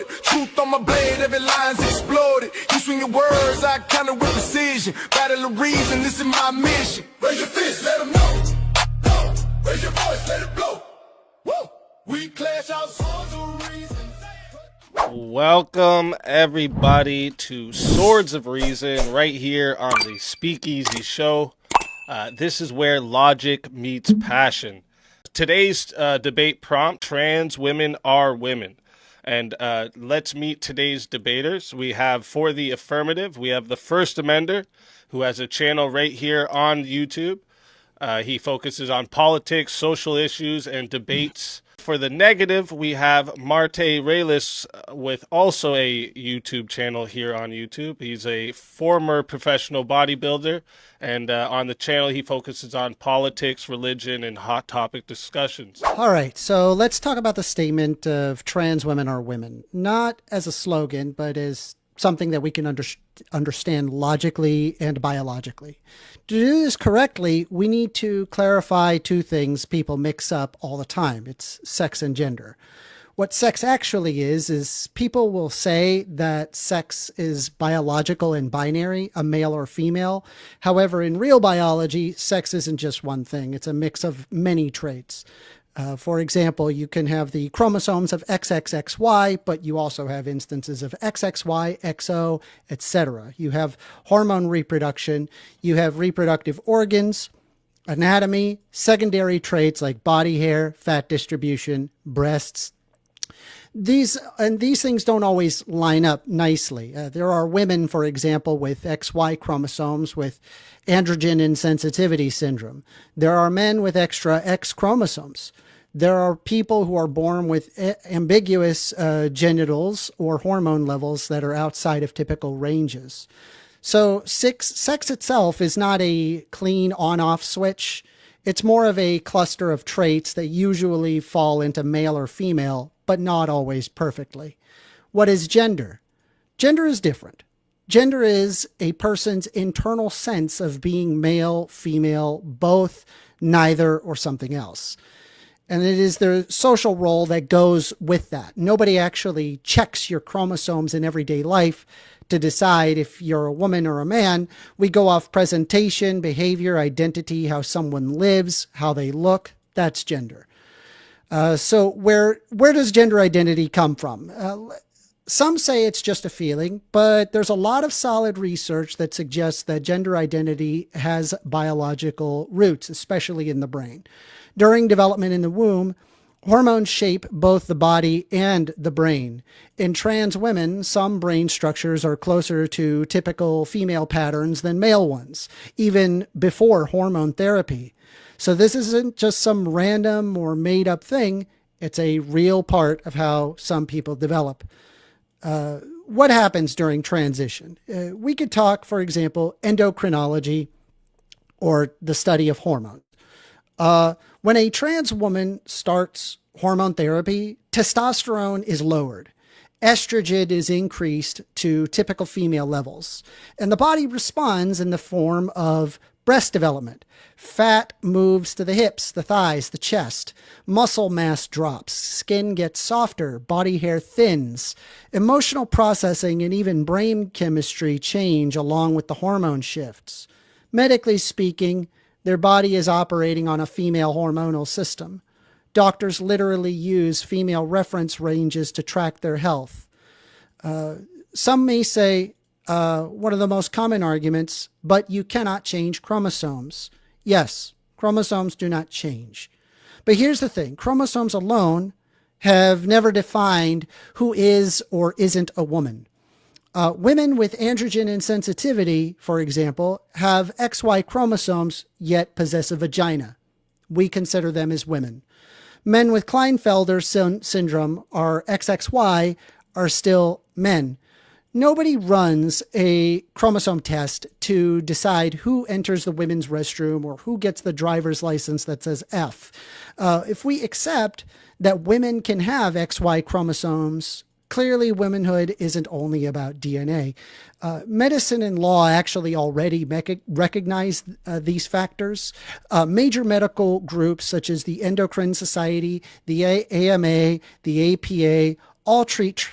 loaded. Truth on my blade, every line's exploded. You swing your words, I counter with precision. Battle of reason, this is my mission. Raise your fist, let them know. No. Raise your voice, let it blow. Woo. We clash our swords of reason. Welcome everybody to Swords of Reason right here on the Speakeasy Show. This is where logic meets passion. Today's debate prompt, trans women are women. And let's meet today's debaters. We have for the affirmative, we have the First Amender, who has a channel right here on YouTube. He focuses on politics, social issues, and debates. For the negative, we have Marte Reyes with also a YouTube channel here on YouTube. He's a former professional bodybuilder, and on the channel he focuses on politics, religion, and hot topic discussions. All right, so let's talk about the statement of trans women are women, not as a slogan, but as something that we can understand logically and biologically. To do this correctly, we need to clarify two things people mix up all the time. It's sex and gender. What sex actually is people will say that sex is biological and binary, a male or female. However, in real biology, sex isn't just one thing. It's a mix of many traits. For example, you can have the chromosomes of XXXY, but you also have instances of XXY, XO, etc. You have hormone reproduction, you have reproductive organs, anatomy, secondary traits like body hair, fat distribution, breasts. These things don't always line up nicely. There are women, for example, with XY chromosomes with androgen insensitivity syndrome. There are men with extra X chromosomes. There are people who are born with ambiguous genitals or hormone levels that are outside of typical ranges. So sex itself is not a clean on-off switch. It's more of a cluster of traits that usually fall into male or female, but not always perfectly. What is gender? Gender is different. Gender is a person's internal sense of being male, female, both, neither, or something else. And it is the social role that goes with that. Nobody actually checks your chromosomes in everyday life to decide if you're a woman or a man. We go off presentation, behavior, identity, how someone lives, how they look. That's gender. So where does gender identity come from? Some say it's just a feeling, but there's a lot of solid research that suggests that gender identity has biological roots, especially in the brain. During development in the womb, hormones shape both the body and the brain. In trans women, some brain structures are closer to typical female patterns than male ones, even before hormone therapy. So this isn't just some random or made up thing. It's a real part of how some people develop. What happens during transition? We could talk, for example, endocrinology or the study of hormones. When a trans woman starts hormone therapy, testosterone is lowered. Estrogen is increased to typical female levels, and the body responds in the form of breast development. Fat moves to the hips, the thighs, the chest. Muscle mass drops. Skin gets softer. Body hair thins. Emotional processing and even brain chemistry change along with the hormone shifts. Medically speaking, their body is operating on a female hormonal system. Doctors literally use female reference ranges to track their health. Some may say, one of the most common arguments, but you cannot change chromosomes. Yes, chromosomes do not change. But here's the thing, chromosomes alone have never defined who is or isn't a woman. Women with androgen insensitivity, for example, have XY chromosomes yet possess a vagina. We consider them as women. Men with Klinefelter syndrome, or XXY, are still men. Nobody runs a chromosome test to decide who enters the women's restroom or who gets the driver's license that says F. If we accept that women can have XY chromosomes, clearly womanhood isn't only about DNA. Medicine and law actually already recognize these factors. Major medical groups such as the Endocrine Society, the AMA, the APA, all treat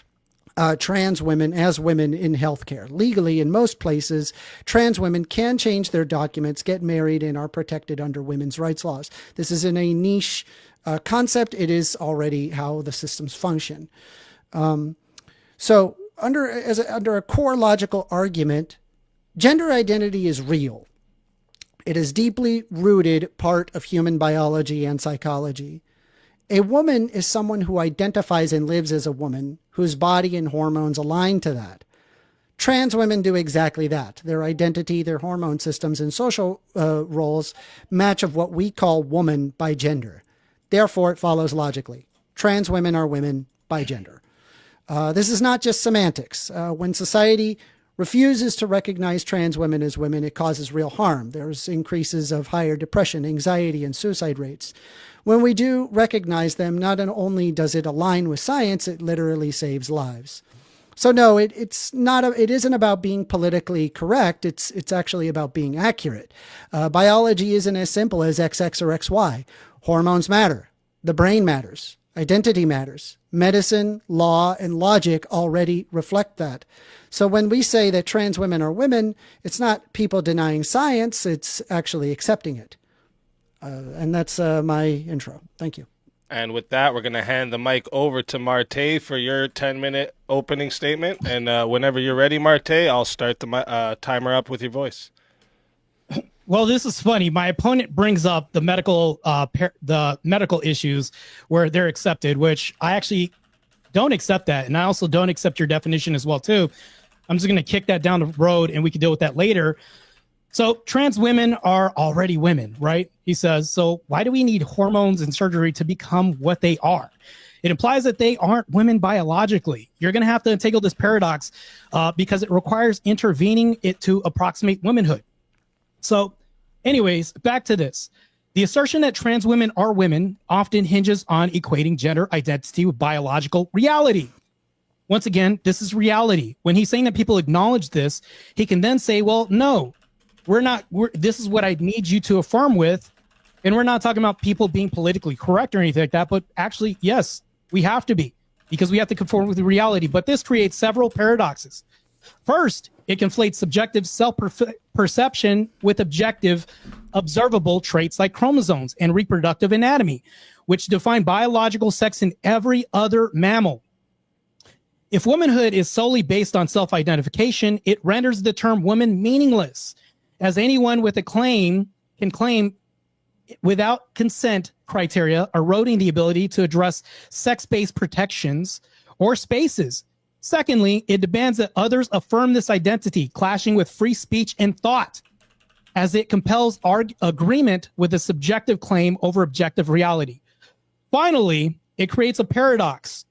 trans women as women in healthcare. Legally, in most places, trans women can change their documents, get married, and are protected under women's rights laws. This isn't a niche concept. It is already how the systems function. So under a core logical argument, gender identity is real. It is deeply rooted part of human biology and psychology. A woman is someone who identifies and lives as a woman, whose body and hormones align to that. Trans women do exactly that. Their identity, their hormone systems, and social roles match of what we call woman by gender. Therefore, it follows logically. Trans women are women by gender. This is not just semantics. When society refuses to recognize trans women as women, it causes real harm. There's increases of higher depression, anxiety, and suicide rates. When we do recognize them, not only does it align with science, it literally saves lives. So no, it isn't about being politically correct. It's actually about being accurate. Biology isn't as simple as XX or XY. Hormones matter. The brain matters. Identity matters. Medicine, law, and logic already reflect that. So when we say that trans women are women, it's not people denying science, it's actually accepting it. And that's my intro. Thank you. And with that, we're going to hand the mic over to Marte for your 10-minute opening statement. And whenever you're ready, Marte, I'll start the timer up with your voice. Well, this is funny. My opponent brings up the medical issues where they're accepted, which I actually don't accept that. And I also don't accept your definition as well, too. I'm just going to kick that down the road and we can deal with that later. So trans women are already women, right? He says, so why do we need hormones and surgery to become what they are? It implies that they aren't women biologically. You're going to have to untangle this paradox because it requires intervening it to approximate womanhood. So anyways, back to this. The assertion that trans women are women often hinges on equating gender identity with biological reality. Once again, this is reality. When he's saying that people acknowledge this, he can then say, well, no, this is what I need you to affirm with. And we're not talking about people being politically correct or anything like that, but actually, yes, we have to be because we have to conform with the reality. But this creates several paradoxes. First, it conflates subjective self-perception with objective observable traits like chromosomes and reproductive anatomy, which define biological sex in every other mammal. If womanhood is solely based on self-identification, it renders the term woman meaningless, as anyone with a claim can claim without consent criteria, eroding the ability to address sex-based protections or spaces. Secondly, it demands that others affirm this identity, clashing with free speech and thought, as it compels our agreement with a subjective claim over objective reality. Finally, it creates a paradox.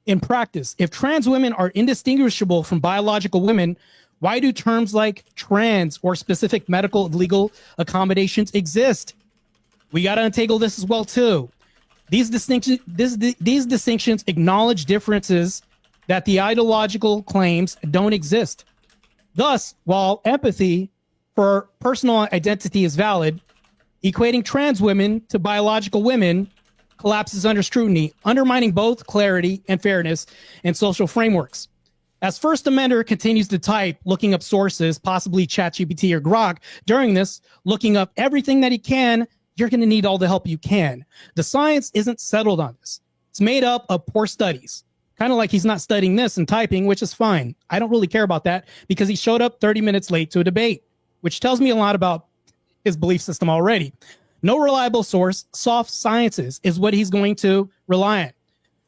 In practice, if trans women are indistinguishable from biological women, why do terms like trans or specific medical legal accommodations exist? We got to untangle this as well, too. These distinctions acknowledge differences that the ideological claims don't exist. Thus, while empathy for personal identity is valid, equating trans women to biological women collapses under scrutiny, undermining both clarity and fairness in social frameworks. As First Amender continues to type, looking up sources, possibly ChatGPT or Grok, during this, looking up everything that he can, you're going to need all the help you can. The science isn't settled on this. It's made up of poor studies. Kind of like he's not studying this and typing, which is fine. I don't really care about that because he showed up 30 minutes late to a debate, which tells me a lot about his belief system already. No reliable source, soft sciences is what he's going to rely on.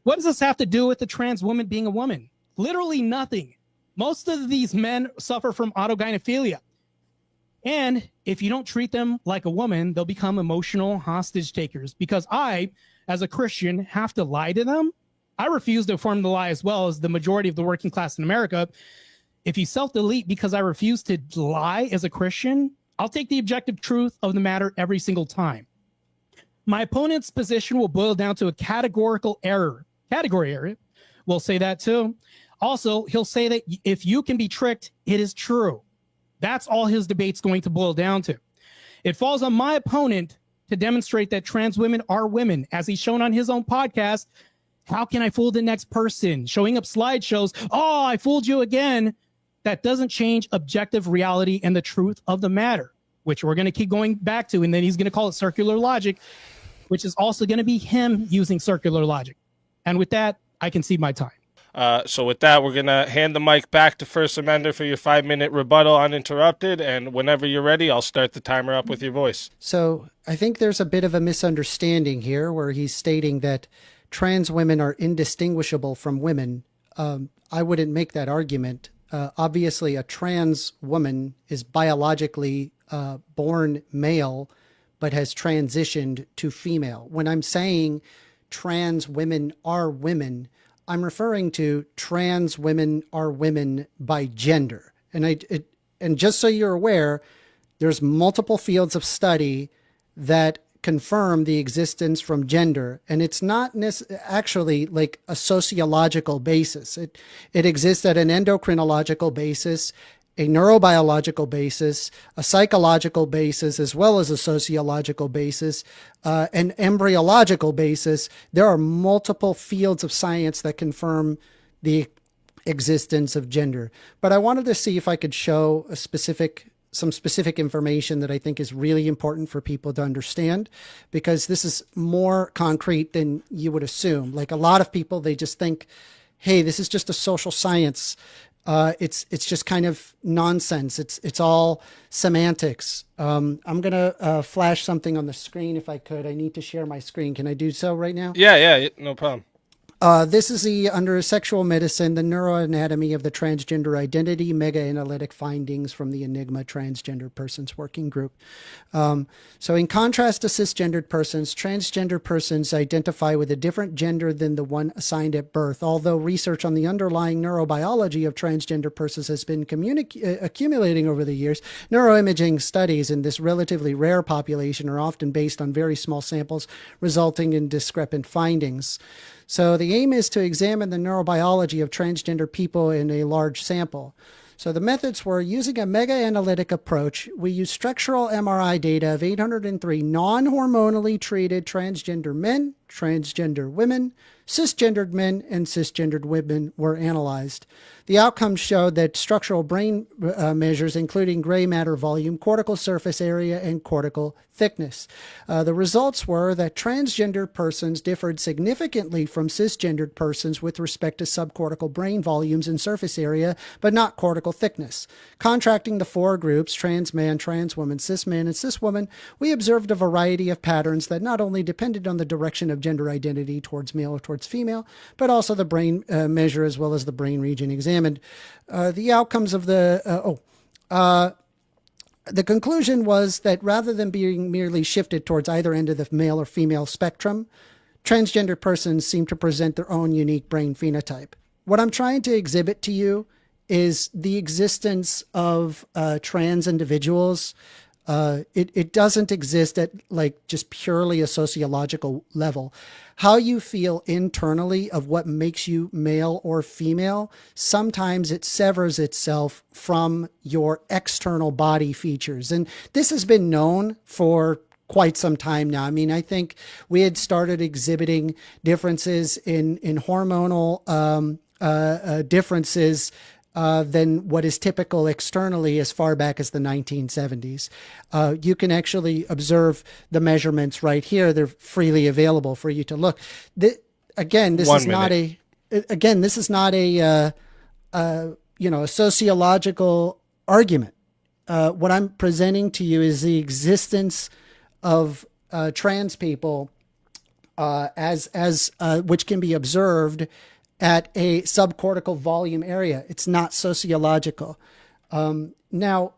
What does this have to do with the trans woman being a woman? Literally nothing. Most of these men suffer from autogynephilia. And if you don't treat them like a woman, they'll become emotional hostage takers because I, as a Christian, have to lie to them. I refuse to affirm the lie as well as the majority of the working class in America. If you self-delete because I refuse to lie as a Christian, I'll take the objective truth of the matter every single time. My opponent's position will boil down to a category error. We'll say that too. Also, he'll say that if you can be tricked, it is true. That's all his debate's going to boil down to. It falls on my opponent to demonstrate that trans women are women, as he's shown on his own podcast, how can I fool the next person? Showing up slideshows. Oh, I fooled you again. That doesn't change objective reality and the truth of the matter, which we're going to keep going back to. And then he's going to call it circular logic, which is also going to be him using circular logic. And with that, I concede my time. So with that, we're going to hand the mic back to First Amender for your 5-minute rebuttal uninterrupted. And whenever you're ready, I'll start the timer up with your voice. So I think there's a bit of a misunderstanding here where he's stating that trans women are indistinguishable from women. I wouldn't make that argument. Obviously, a trans woman is biologically born male, but has transitioned to female. When I'm saying trans women are women, I'm referring to trans women are women by gender. And just so you're aware, there's multiple fields of study that confirm the existence from gender, and it's not actually like a sociological basis. It exists at an endocrinological basis, a neurobiological basis, a psychological basis, as well as a sociological basis, an embryological basis. There are multiple fields of science that confirm the existence of gender. But I wanted to see if I could show some specific information that I think is really important for people to understand, because this is more concrete than you would assume. Like a lot of people, they just think, hey, this is just a social science. It's just kind of nonsense. It's all semantics. I'm going to flash something on the screen if I could. I need to share my screen. Can I do so right now? Yeah, no problem. This is under sexual medicine, the neuroanatomy of the transgender identity, mega-analytic findings from the Enigma Transgender Persons Working Group. So in contrast to cisgendered persons, transgender persons identify with a different gender than the one assigned at birth. Although research on the underlying neurobiology of transgender persons has been accumulating over the years, neuroimaging studies in this relatively rare population are often based on very small samples, resulting in discrepant findings. So the aim is to examine the neurobiology of transgender people in a large sample. So the methods were using a mega-analytic approach. We used structural MRI data of 803 non-hormonally treated transgender men, transgender women, cisgendered men, and cisgendered women were analyzed. The outcomes showed that structural brain measures, including gray matter volume, cortical surface area, and cortical thickness. The results were that transgender persons differed significantly from cisgendered persons with respect to subcortical brain volumes and surface area, but not cortical thickness. Contracting the four groups, trans man, trans woman, cis man, and cis woman, we observed a variety of patterns that not only depended on the direction of gender identity towards male or towards female, but also the brain measure as well as the brain region examined. The outcomes of the conclusion was that rather than being merely shifted towards either end of the male or female spectrum, transgender persons seem to present their own unique brain phenotype. What I'm trying to exhibit to you is the existence of trans individuals. It doesn't exist at like just purely a sociological level. How you feel internally of what makes you male or female, sometimes it severs itself from your external body features. And this has been known for quite some time now. I mean, I think we had started exhibiting differences in hormonal differences than what is typical externally as far back as the 1970s. You can actually observe the measurements right here. They're freely available for you to look. This is not a sociological argument. What I'm presenting to you is the existence of trans people as which can be observed at a subcortical volume area. It's not sociological. Now,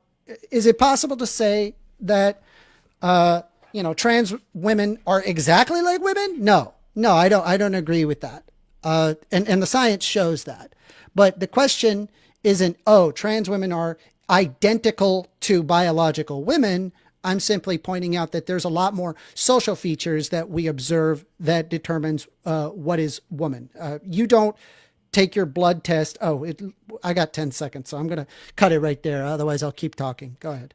is it possible to say that, trans women are exactly like women? No, I don't agree with that. And the science shows that. But the question isn't, trans women are identical to biological women. I'm simply pointing out that there's a lot more social features that we observe that determines what is woman. You don't take your blood test. I got 10 seconds, so I'm going to cut it right there. Otherwise, I'll keep talking. Go ahead.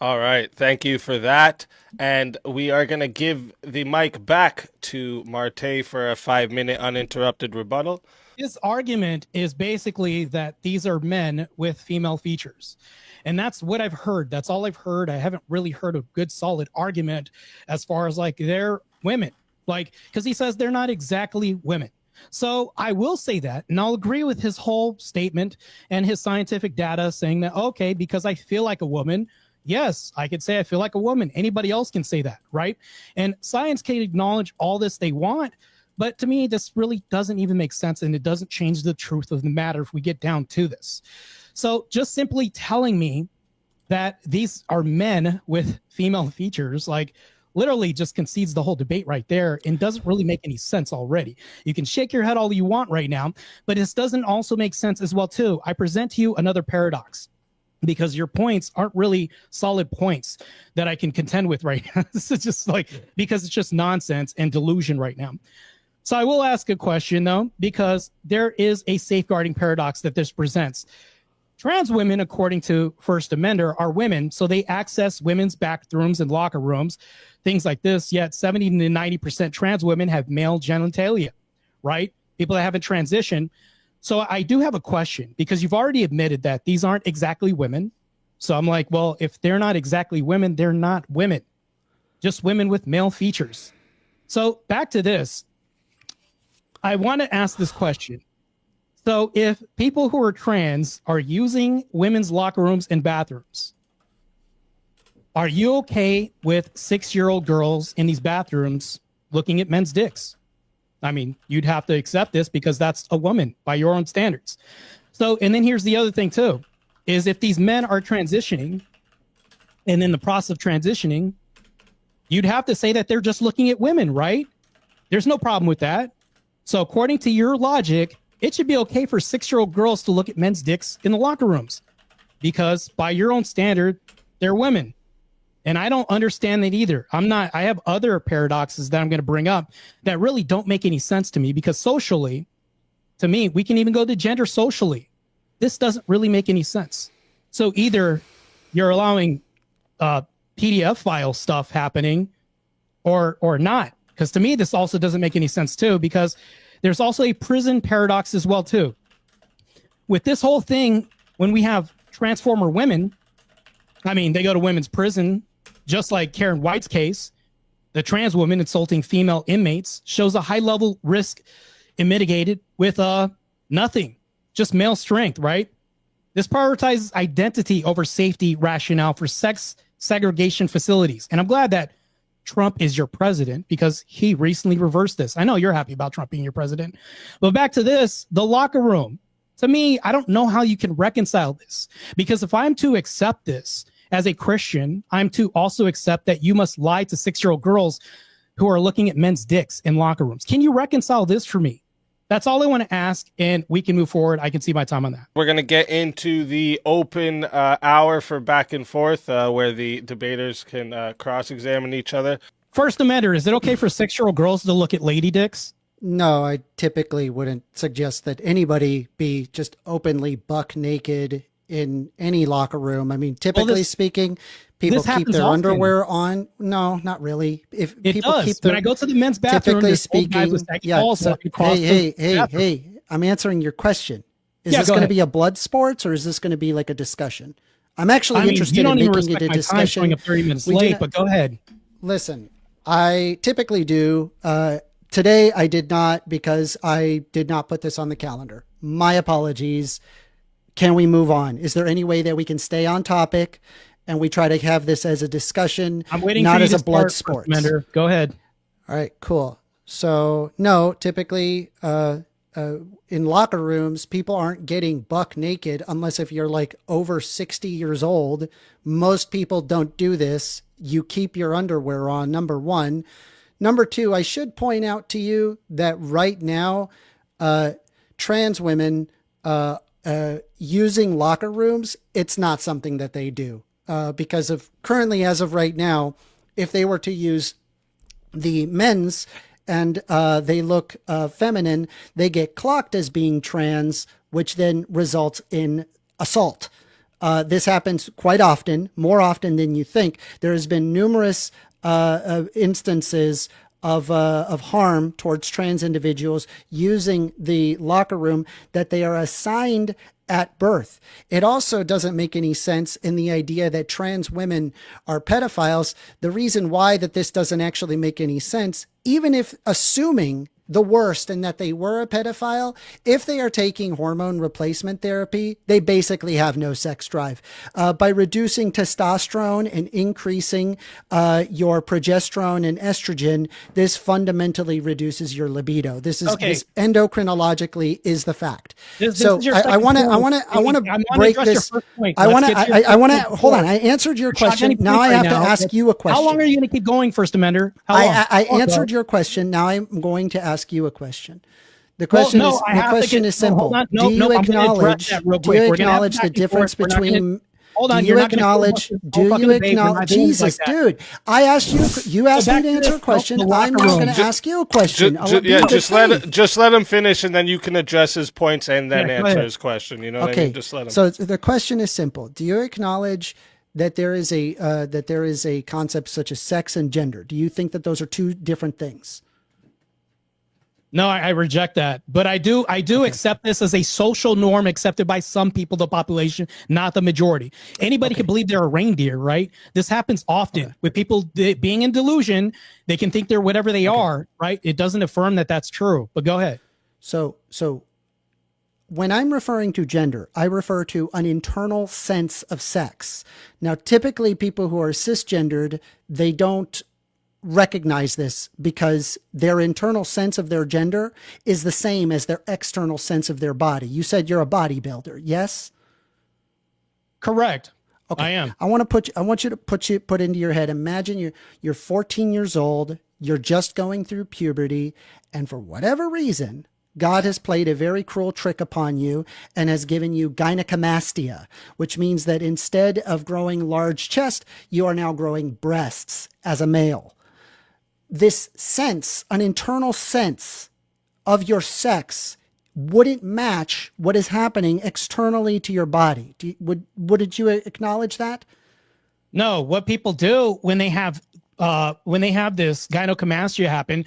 All right. Thank you for that. And we are going to give the mic back to Marte for a 5-minute uninterrupted rebuttal. His argument is basically that these are men with female features. And that's what I've heard. That's all I've heard. I haven't really heard a good solid argument as far as like they're women. Like, because he says they're not exactly women. So I will say that, and I'll agree with his whole statement and his scientific data saying that, okay, because I feel like a woman, yes, I could say I feel like a woman. Anybody else can say that, right? And science can acknowledge all this they want, but to me, this really doesn't even make sense, and it doesn't change the truth of the matter if we get down to this. So just simply telling me that these are men with female features, like literally just concedes the whole debate right there and doesn't really make any sense already. You can shake your head all you want right now, but this doesn't also make sense as well too. I present to you another paradox, because your points aren't really solid points that I can contend with right now. This is just like, because it's just nonsense and delusion right now. So I will ask a question though, because there is a safeguarding paradox that this presents. Trans women, according to First Amender, are women, so they access women's bathrooms and locker rooms, things like this, yet 70 to 90% trans women have male genitalia, right? People that haven't transitioned. So I do have a question, because you've already admitted that these aren't exactly women. So I'm like, well, if they're not exactly women, they're not women, just women with male features. So back to this, I want to ask this question. So if people who are trans are using women's locker rooms and bathrooms, are you okay with 6-year-old girls in these bathrooms looking at men's dicks? I mean, you'd have to accept this because that's a woman by your own standards. So, and then here's the other thing too, is if these men are transitioning and in the process of transitioning, you'd have to say that they're just looking at women, right? There's no problem with that. So according to your logic, it should be okay for 6-year-old girls to look at men's dicks in the locker rooms, because by your own standard, they're women. And I don't understand that either. I have other paradoxes that I'm going to bring up that really don't make any sense to me, because socially, to me, we can even go to gender socially. This doesn't really make any sense. So either you're allowing PDF file stuff happening or not. Because to me, this also doesn't make any sense too, because there's also a prison paradox as well too. With this whole thing, when we have transformer women, I mean, they go to women's prison, just like Karen White's case. The trans woman insulting female inmates shows a high level risk and mitigated with nothing, just male strength, right? This prioritizes identity over safety rationale for sex segregation facilities. And I'm glad that Trump is your president, because he recently reversed this. I know you're happy about Trump being your president, but back to this, the locker room. To me, I don't know how you can reconcile this, because if I'm to accept this as a Christian, I'm to also accept that you must lie to 6-year-old girls who are looking at men's dicks in locker rooms. Can you reconcile this for me? That's all I want to ask, and we can move forward. I can see my time on that. We're going to get into the open hour for back and forth, where the debaters can cross-examine each other. First Amender, is it okay for 6-year-old girls to look at lady dicks? No, I typically wouldn't suggest that anybody be just openly buck naked in any locker room. I mean, typically speaking, people keep their underwear on. No, not really. If it people does. keep their, when I go to the men's bathroom, typically speaking, yeah. So, hey, I'm answering your question. Is this going to be a blood sports, or is this going to be like a discussion? I'm actually interested in making it a discussion. Showing up 30 minutes late, but go ahead. Listen, I typically do. Today I did not, because I did not put this on the calendar. My apologies. Can we move on? Is there any way that we can stay on topic and we try to have this as a discussion, I'm waiting not for you as to a blood start, sports? Go ahead. All right, cool. So no, typically in locker rooms, people aren't getting buck naked unless if you're like over 60 years old. Most people don't do this. You keep your underwear on, number one. Number two, I should point out to you that right now, trans women using locker rooms, it's not something that they do. Because of currently, as of right now, if they were to use the men's and they look feminine, they get clocked as being trans, which then results in assault. This happens quite often, more often than you think. There has been numerous instances of harm towards trans individuals using the locker room that they are assigned at birth. It also doesn't make any sense in the idea that trans women are pedophiles. The reason why that this doesn't actually make any sense, even if assuming the worst and that they were a pedophile, if they are taking hormone replacement therapy, they basically have no sex drive. By reducing testosterone and increasing your progesterone and estrogen, this fundamentally reduces your libido. This is this endocrinologically is the fact. So I want to break this. I want to hold on. I answered your question. Now I have to ask you a question. How long are you going to keep going, First Amender? I answered your question. Now I'm going to ask you a question. The question is simple. Do you acknowledge the difference between Jesus, dude, I asked you asked me to answer a question. I'm now going to ask you a question. Just let him finish, and then you can address his points and then answer his question. You know what I mean? Just let him. So the question is simple. Do you acknowledge that there is a concept such as sex and gender? Do you think that those are two different things? No, I reject that. But I do accept this as a social norm accepted by some people, the population, not the majority. Anybody can believe they're a reindeer, right? This happens often with people being in delusion. They can think they're whatever they are, right? It doesn't affirm that that's true. But go ahead. So when I'm referring to gender, I refer to an internal sense of sex. Now, typically people who are cisgendered, they don't recognize this because their internal sense of their gender is the same as their external sense of their body. You said you're a bodybuilder, yes? Correct. Okay. I am. I want you to put into your head. Imagine you're 14 years old, you're just going through puberty, and for whatever reason, God has played a very cruel trick upon you and has given you gynecomastia, which means that instead of growing large chest, you are now growing breasts as a male. This sense, an internal sense of your sex, wouldn't match what is happening externally to your body. Would you acknowledge that? No, what people do when they have this gynecomastia happen,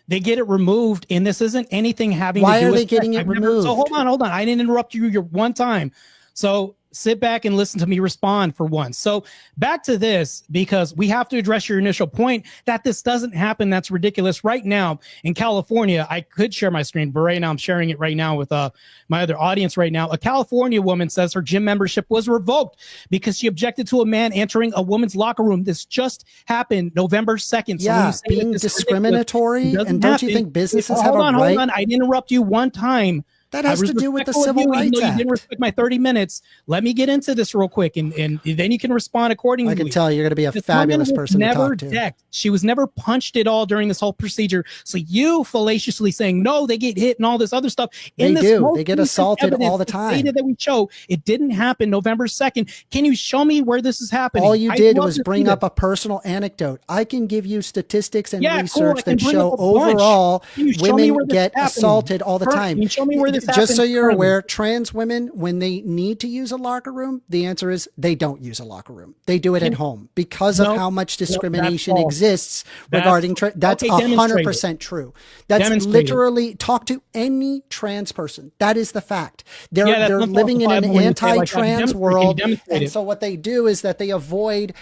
they get it removed, and this isn't anything having to do with Why are they getting it removed? So hold on. I didn't interrupt you your one time. So sit back and listen to me respond for once. So back to this, because we have to address your initial point that this doesn't happen. That's ridiculous. Right now in California, I could share my screen, but right now I'm sharing it right now with my other audience right now. A California woman says her gym membership was revoked because she objected to a man entering a woman's locker room. This just happened November 2nd. So yeah, being discriminatory. And don't you think businesses have a right? Hold on. I didn't interrupt you one time. That has to do with the Civil Rights Act. You didn't respect my 30 minutes. Let me get into this real quick, and then you can respond accordingly. I can tell you're going to be a fabulous person to talk to. Decked. She was never punched at all during this whole procedure. So you fallaciously saying, no, they get hit and all this other stuff. They do. They get assaulted all the time. Data that we show, it didn't happen November 2nd. Can you show me where this is happening? All you did was bring up a personal anecdote. I can give you statistics and research that show overall women get assaulted all the time. Can you show me where this Just so you're aware, trans women, when they need to use a locker room, the answer is they don't use a locker room. They do it at home because of how much discrimination exists regarding that's 100% true. That's literally, talk to any trans person. That is the fact. They're living in an anti-trans world, and so what they do is that they avoid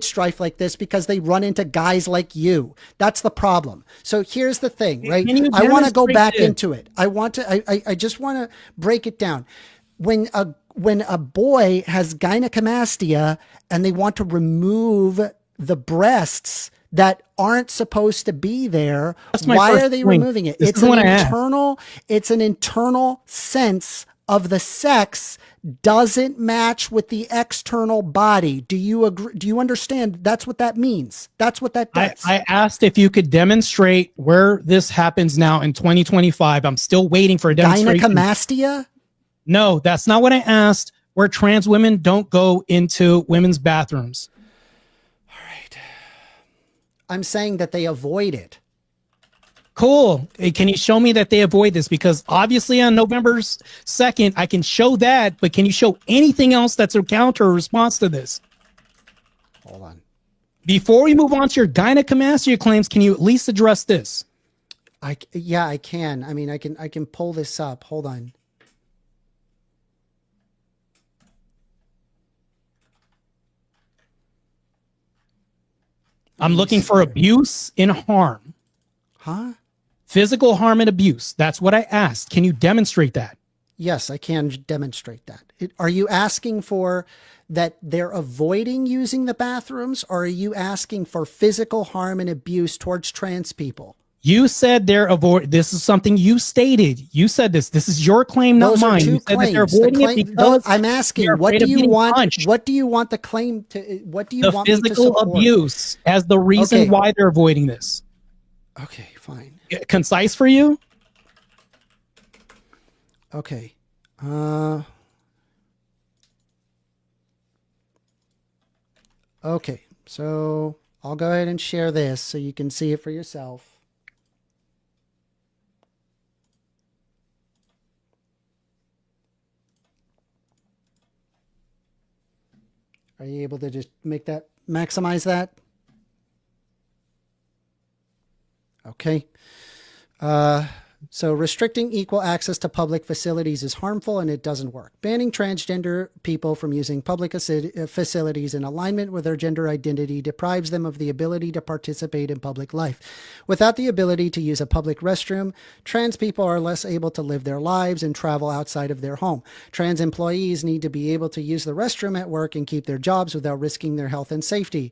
strife like this because they run into guys like you. That's the problem. So here's the thing, right? I want to go back into it. I just want to break it down. When a boy has gynecomastia and they want to remove the breasts that aren't supposed to be there, why are they removing it? It's an internal sense of the sex doesn't match with the external body. Do you agree? Do you understand? That's what that means. That's what that does. I asked if you could demonstrate where this happens now in 2025. I'm still waiting for a demonstration. Gynecomastia? No, that's not what I asked. Where trans women don't go into women's bathrooms. All right. I'm saying that they avoid it. Cool. Hey, can you show me that they avoid this? Because obviously on November 2nd, I can show that, but can you show anything else that's a counter or response to this? Hold on. Before we move on to your gynecomastia claims, can you at least address this? Yeah, I can. I mean, I can pull this up. Hold on. I'm looking for abuse and harm. Huh? Physical harm and abuse. That's what I asked. Can you demonstrate that? Yes, I can demonstrate that. Are you asking for that they're avoiding using the bathrooms, or are you asking for physical harm and abuse towards trans people? You said they're avoid. This is something you stated. You said this. This is your claim, not Those mine. are two You said that they're claims. avoiding it because I'm asking, you're what afraid do of you getting want? punched. What do you want the claim to? What do you The want me to physical support? abuse as the reason Okay. why they're avoiding this. Okay, fine. Concise for you? Okay. Okay, so I'll go ahead and share this so you can see it for yourself. Are you able to just maximize that? Okay. So restricting equal access to public facilities is harmful and it doesn't work. Banning transgender people from using public facilities in alignment with their gender identity deprives them of the ability to participate in public life. Without the ability to use a public restroom, trans people are less able to live their lives and travel outside of their home. Trans employees need to be able to use the restroom at work and keep their jobs without risking their health and safety.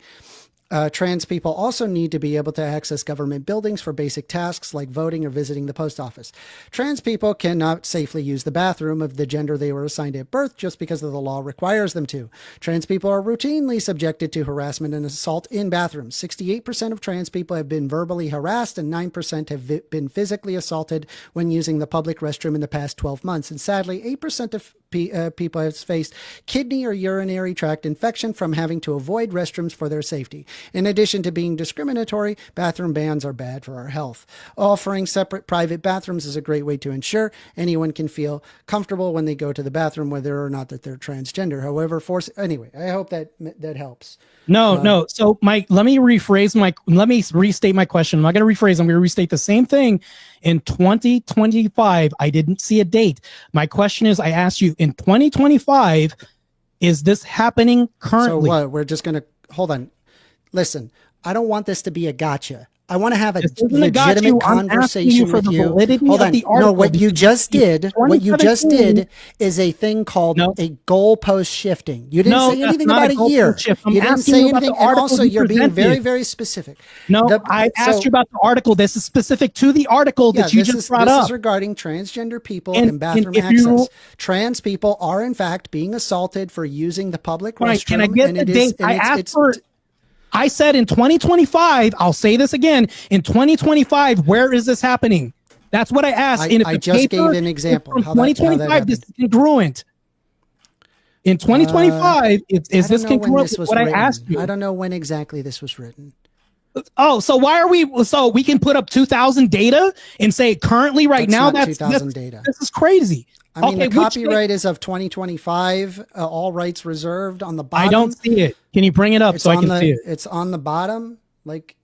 Trans people also need to be able to access government buildings for basic tasks like voting or visiting the post office. Trans people cannot safely use the bathroom of the gender they were assigned at birth just because the law requires them to. Trans people are routinely subjected to harassment and assault in bathrooms. 68% of trans people have been verbally harassed and 9% have been physically assaulted when using the public restroom in the past 12 months. And sadly, 8% of people have faced kidney or urinary tract infection from having to avoid restrooms for their safety. In addition to being discriminatory, bathroom bans are bad for our health. Offering separate private bathrooms is a great way to ensure anyone can feel comfortable when they go to the bathroom, whether or not that they're transgender. However, anyway, I hope that helps. No. So Mike, let me restate my question. I'm not going to rephrase. I'm going to restate the same thing. In 2025, I didn't see a date. My question is, I asked you in 2025, is this happening currently? So what? We're just going to hold on. Listen, I don't want this to be a gotcha. I want to have a legitimate conversation with you. Hold on. No, what you just did is a thing called a goalpost shifting. You didn't say anything about a year. You didn't say anything. And also, you're being very, very specific. I asked you about the article. This is specific to the article that you just brought up. This is regarding transgender people and bathroom access. Trans people are, in fact, being assaulted for using the public restroom. Can I get the date? I said in 2025, I'll say this again, in 2025, where is this happening? That's what I asked. I just gave an example. From 2025, this is congruent. In 2025, is this congruent with what I asked you? I don't know when exactly this was written. Oh, so why are we, so we can put up 2000 data and say currently now that's 2000 data. This is crazy. I mean, the copyright is of 2025, all rights reserved on the bottom. I don't see it. Can you bring it up so I can see it? It's on the bottom. Like,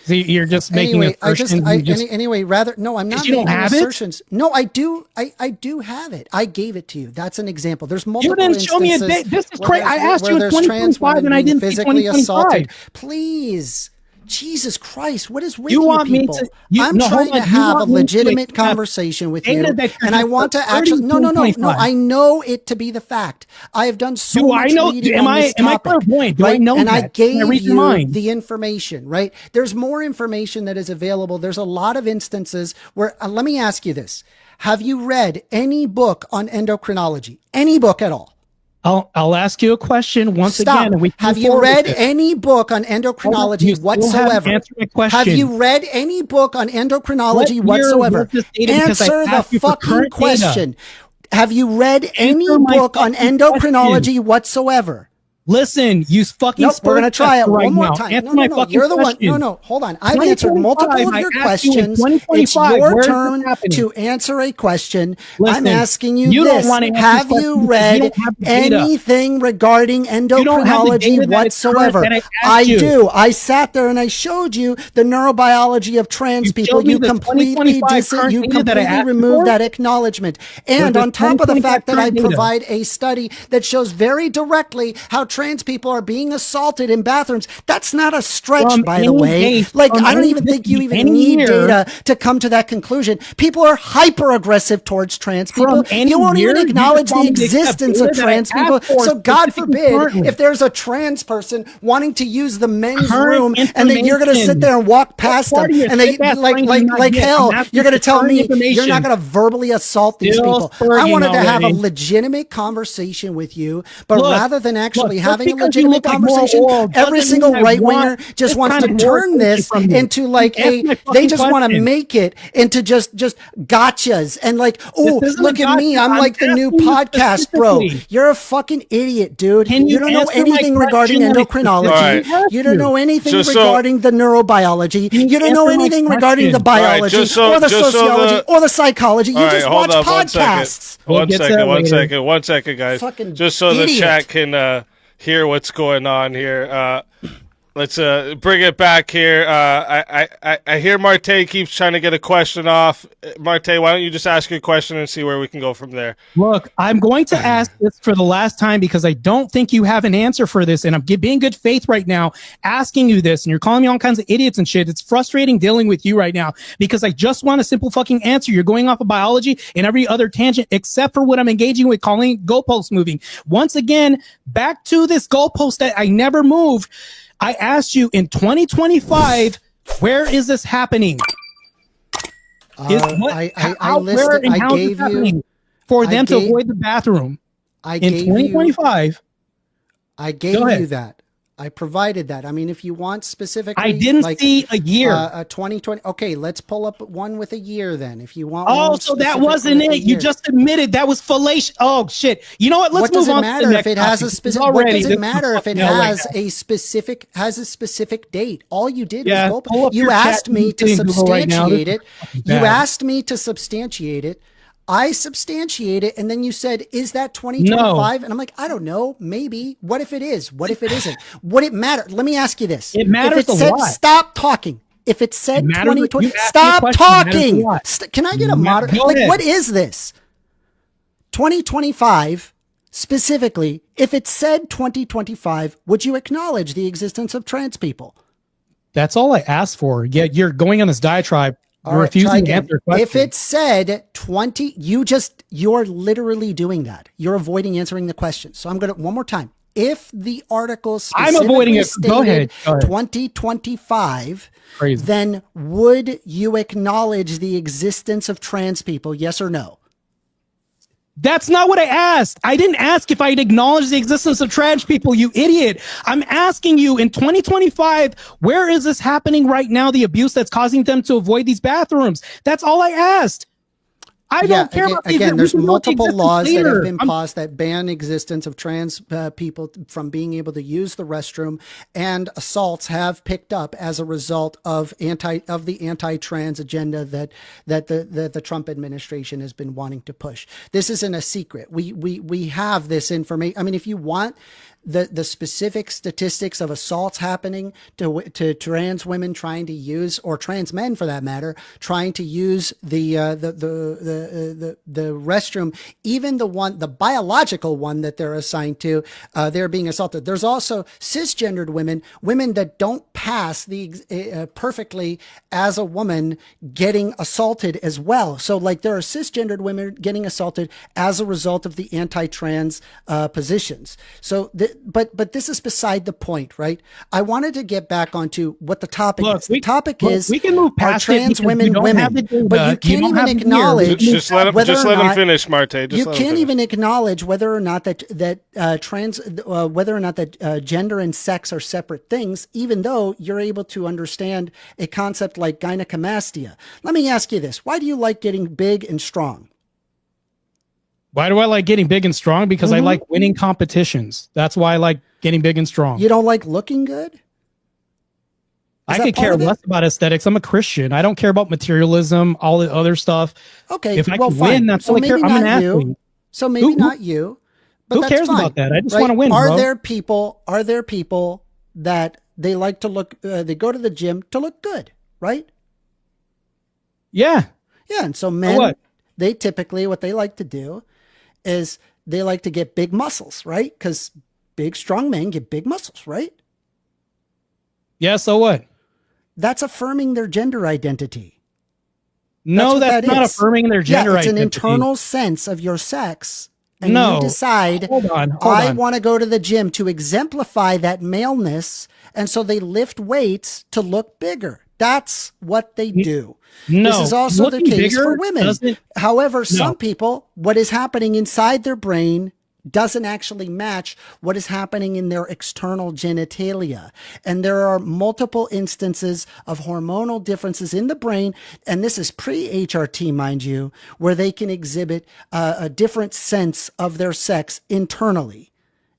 see, you're just making assertions. Anyway, no, I'm not making assertions. No, I do. I do have it. I gave it to you. That's an example. There's multiple instances. You didn't show me a date. This is crazy. I asked you in 2025 and I didn't see 2025. Please. Jesus Christ, what is with you people? I'm trying to have a legitimate conversation with you, and I want to actually. No. I know it to be the fact. I have done so much reading on this topic. Am I clairvoyant? Do I know that? And I gave you the information, right? There's more information that is available. There's a lot of instances where, let me ask you this. Have you read any book on endocrinology? Any book at all? I'll ask you a question once again. And have you read any book on endocrinology whatsoever? Have you read any book on endocrinology whatsoever? Answer the fucking question. Have you read any book on endocrinology whatsoever? Listen, you fucking. Nope, we're gonna try it right one more now. time. Answer No, my no, fucking you're the one. question. No, no, hold on. I've answered multiple of 2025, your I asked you in questions. It's 2025, your where is this turn happening? to answer a question. Listen, I'm asking you you don't this: wanna answer have questions you because you read don't have the data. anything regarding don't have the endocrinology data that is current whatsoever? that I asked I you. do. I sat there and I showed you the neurobiology of trans You people. showed me You the completely 2025 current you data that I completely asked removed for. that acknowledgement. And There's on top of the 2025 fact that I current data. provide a study that shows very directly how trans people are being assaulted in bathrooms. That's not a stretch, From by the any way. date, Like, from I don't any even think you even any need year. data to come to that conclusion. People are hyper aggressive towards trans people. From any You won't year, even you just acknowledge the want me to accept existence of data that I trans people. asked for So God specifically forbid currently. if there's a trans person wanting to use the men's Current room and then you're going to sit information. there and walk past them part of your and they sick-ass like brain do you not get? hell, I'm asking you're going to for tell current me you're not information. going to verbally assault these Still people. I spurging wanted to have a already. legitimate conversation with you, but Look, rather than actually look, having a just because you legitimate look like moral conversation, oral every doesn't single mean I right winger want just this wants kind to of turn moral this from you. into like Answer a my they fucking just want to question. make it into just gotchas and like, oh, This isn't look a at me, gotcha. I'm I'm like the new asking you podcast bro. specifically. You're a fucking idiot, dude. Can you don't know answer my anything regarding question that I endocrinology. specifically asked You don't you? know anything Just so- regarding the neurobiology. Can you You don't know answer my anything regarding the question? All right, biology just so- or the just so sociology the- or the psychology. You All right, just hold watch up 1 second. podcasts. We'll One get to second, that one later. second, 1 second, guys. Fucking Just so the idiot. chat can hear what's going on here. Let's bring it back here. I hear Marte keeps trying to get a question off. Marte, why don't you just ask your question and see where we can go from there? Look, I'm going to ask this for the last time because I don't think you have an answer for this. And I'm being good faith right now, asking you this. And you're calling me all kinds of idiots and shit. It's frustrating dealing with you right now because I just want a simple fucking answer. You're going off of biology and every other tangent except for what I'm engaging with, calling goalpost moving. Once again, back to this goalpost that I never moved. I asked you in 2025, where is this happening? I listed. Where and I how is gave this happening you. for I them to gave- avoid the bathroom I in gave you. 2025? I gave Go ahead. you that. I provided that. I mean, if you want specifically, I didn't like, see a year. 2020. Okay, let's pull up one with a year then. If you want. Oh, one so that specifically wasn't with a it. You year. just admitted that was fallacious. Oh shit! You know what? Let's What does move it on. matter to the if next it has topic, a because specific? What already does this it is matter if it fucking hell right has now. a specific date? All you did Yeah, was pull up you your asked chat me to GPT in Google right now. This substantiate is it. fucking You bad. asked me to substantiate it. I substantiate it, and then you said, "Is that 2025?" And I'm like, "I don't know. Maybe. What if it is? What if it isn't? Would it matter?" Let me ask you this: It matters if it a said, lot. "Stop talking." If it said It matters- 2020, you asked me a stop question, it matters a talking. lot. Can I get a Go moderate? Like, ahead. what is this? 2025 specifically, if it said 2025, would you acknowledge the existence of trans people? That's all I asked for. Yet you're going on this diatribe. All You're right, try refusing to again. answer a question. If it said 20, you're literally doing that. You're avoiding answering the question. So I'm going to, one more time. If the article I'm avoiding specifically it. Go ahead. stated Go ahead. 2025, Crazy. then would you acknowledge the existence of trans people? Yes or no? That's not what I asked. I didn't ask if I'd acknowledge the existence of trans people, you idiot. I'm asking you in 2025, where is this happening right now? The abuse that's causing them to avoid these bathrooms. That's all I asked. I don't care about these. Again, We there's can look multiple existence laws that later. have been I'm- passed that ban existence of trans people from being able to use the restroom, and assaults have picked up as a result of the anti-trans agenda that the Trump administration has been wanting to push. This isn't a secret. We have this information. I mean, if you want the specific statistics of assaults happening to trans women trying to use, or trans men for that matter, trying to use the restroom, even the biological one that they're assigned to, they're being assaulted. There's also cisgendered women that don't pass the perfectly as a woman getting assaulted as well. So like there are cisgendered women getting assaulted as a result of the anti-trans positions. So but this is beside the point, right? I wanted to get back onto what the topic is. The topic is, we can move are past trans it because women you don't have the women? data. But you You can't don't even have the years. acknowledge Just let him, whether just or let him not- finish, Marte. Just you let him can't finish. even acknowledge whether or not gender and sex are separate things, even though you're able to understand a concept like gynecomastia. Let me ask you this: why do you like getting big and strong? Why do I like getting big and strong? Because I Mhm. like winning competitions. That's why I like getting big and strong. You don't like looking good? I that could part care of it? less about aesthetics. I'm a Christian. I don't care about materialism, all the other stuff. Okay, If I well, can fine. win, that's so all I care. maybe I'm an not athlete. you. So maybe Who- not you. But who that's cares fine, about that? I just right? wanna win, Are bro. there people? Are there people that they like to look? They go to the gym to look good, right? Yeah. Yeah, and so men, what? they typically what they like to do is they like to get big muscles, right? Because big, strong men get big muscles, right? Yeah. So what? That's affirming their gender identity. No, what that's that not is. affirming their gender Yeah, it's an identity. internal sense of your sex. And No. you decide, Hold on. I want to go to the gym to exemplify that maleness. And so they lift weights to look bigger. That's what they do. No. This is also the Looking case bigger for women. doesn't- However, some No. people, what is happening inside their brain doesn't actually match what is happening in their external genitalia. And there are multiple instances of hormonal differences in the brain. And this is pre-HRT, mind you, where they can exhibit a different sense of their sex internally.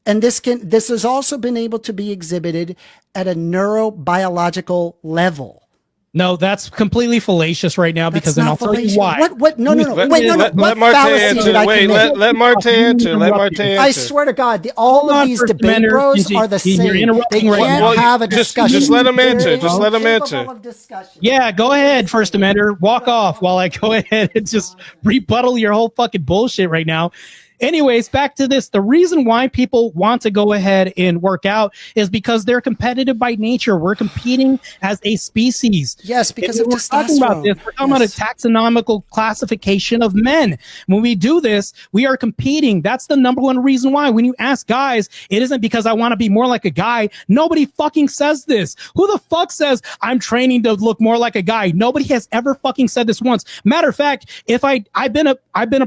And this has also been able to be exhibited at a neurobiological level. No, that's completely fallacious right now because then I'll That's not tell you fallacious. why. What? No. Wait, no. Let What Marte fallacy answer. did I Wait, commit? let Marte answer. Let Marte answer. I swear to God, all Hold of on, these First debate Amendment. bros You- are the you're same. They interrupting right can't now. have a discussion. just let 'em answer. They're Just let 'em incapable answer. of discussion. Yeah, go ahead, First Amendment. Walk off while I go ahead and just rebuttal your whole fucking bullshit right now. Anyways, back to this. The reason why people want to go ahead and work out is because they're competitive by nature. We're competing as a species. Yes, because If of we're talking about this. testosterone. We're talking about a taxonomical classification of men. When we do this, we are competing. That's the number one reason why. When you ask guys, it isn't because I want to be more like a guy. Nobody fucking says this. Who the fuck says I'm training to look more like a guy? Nobody has ever fucking said this once. Matter of fact, if I've been a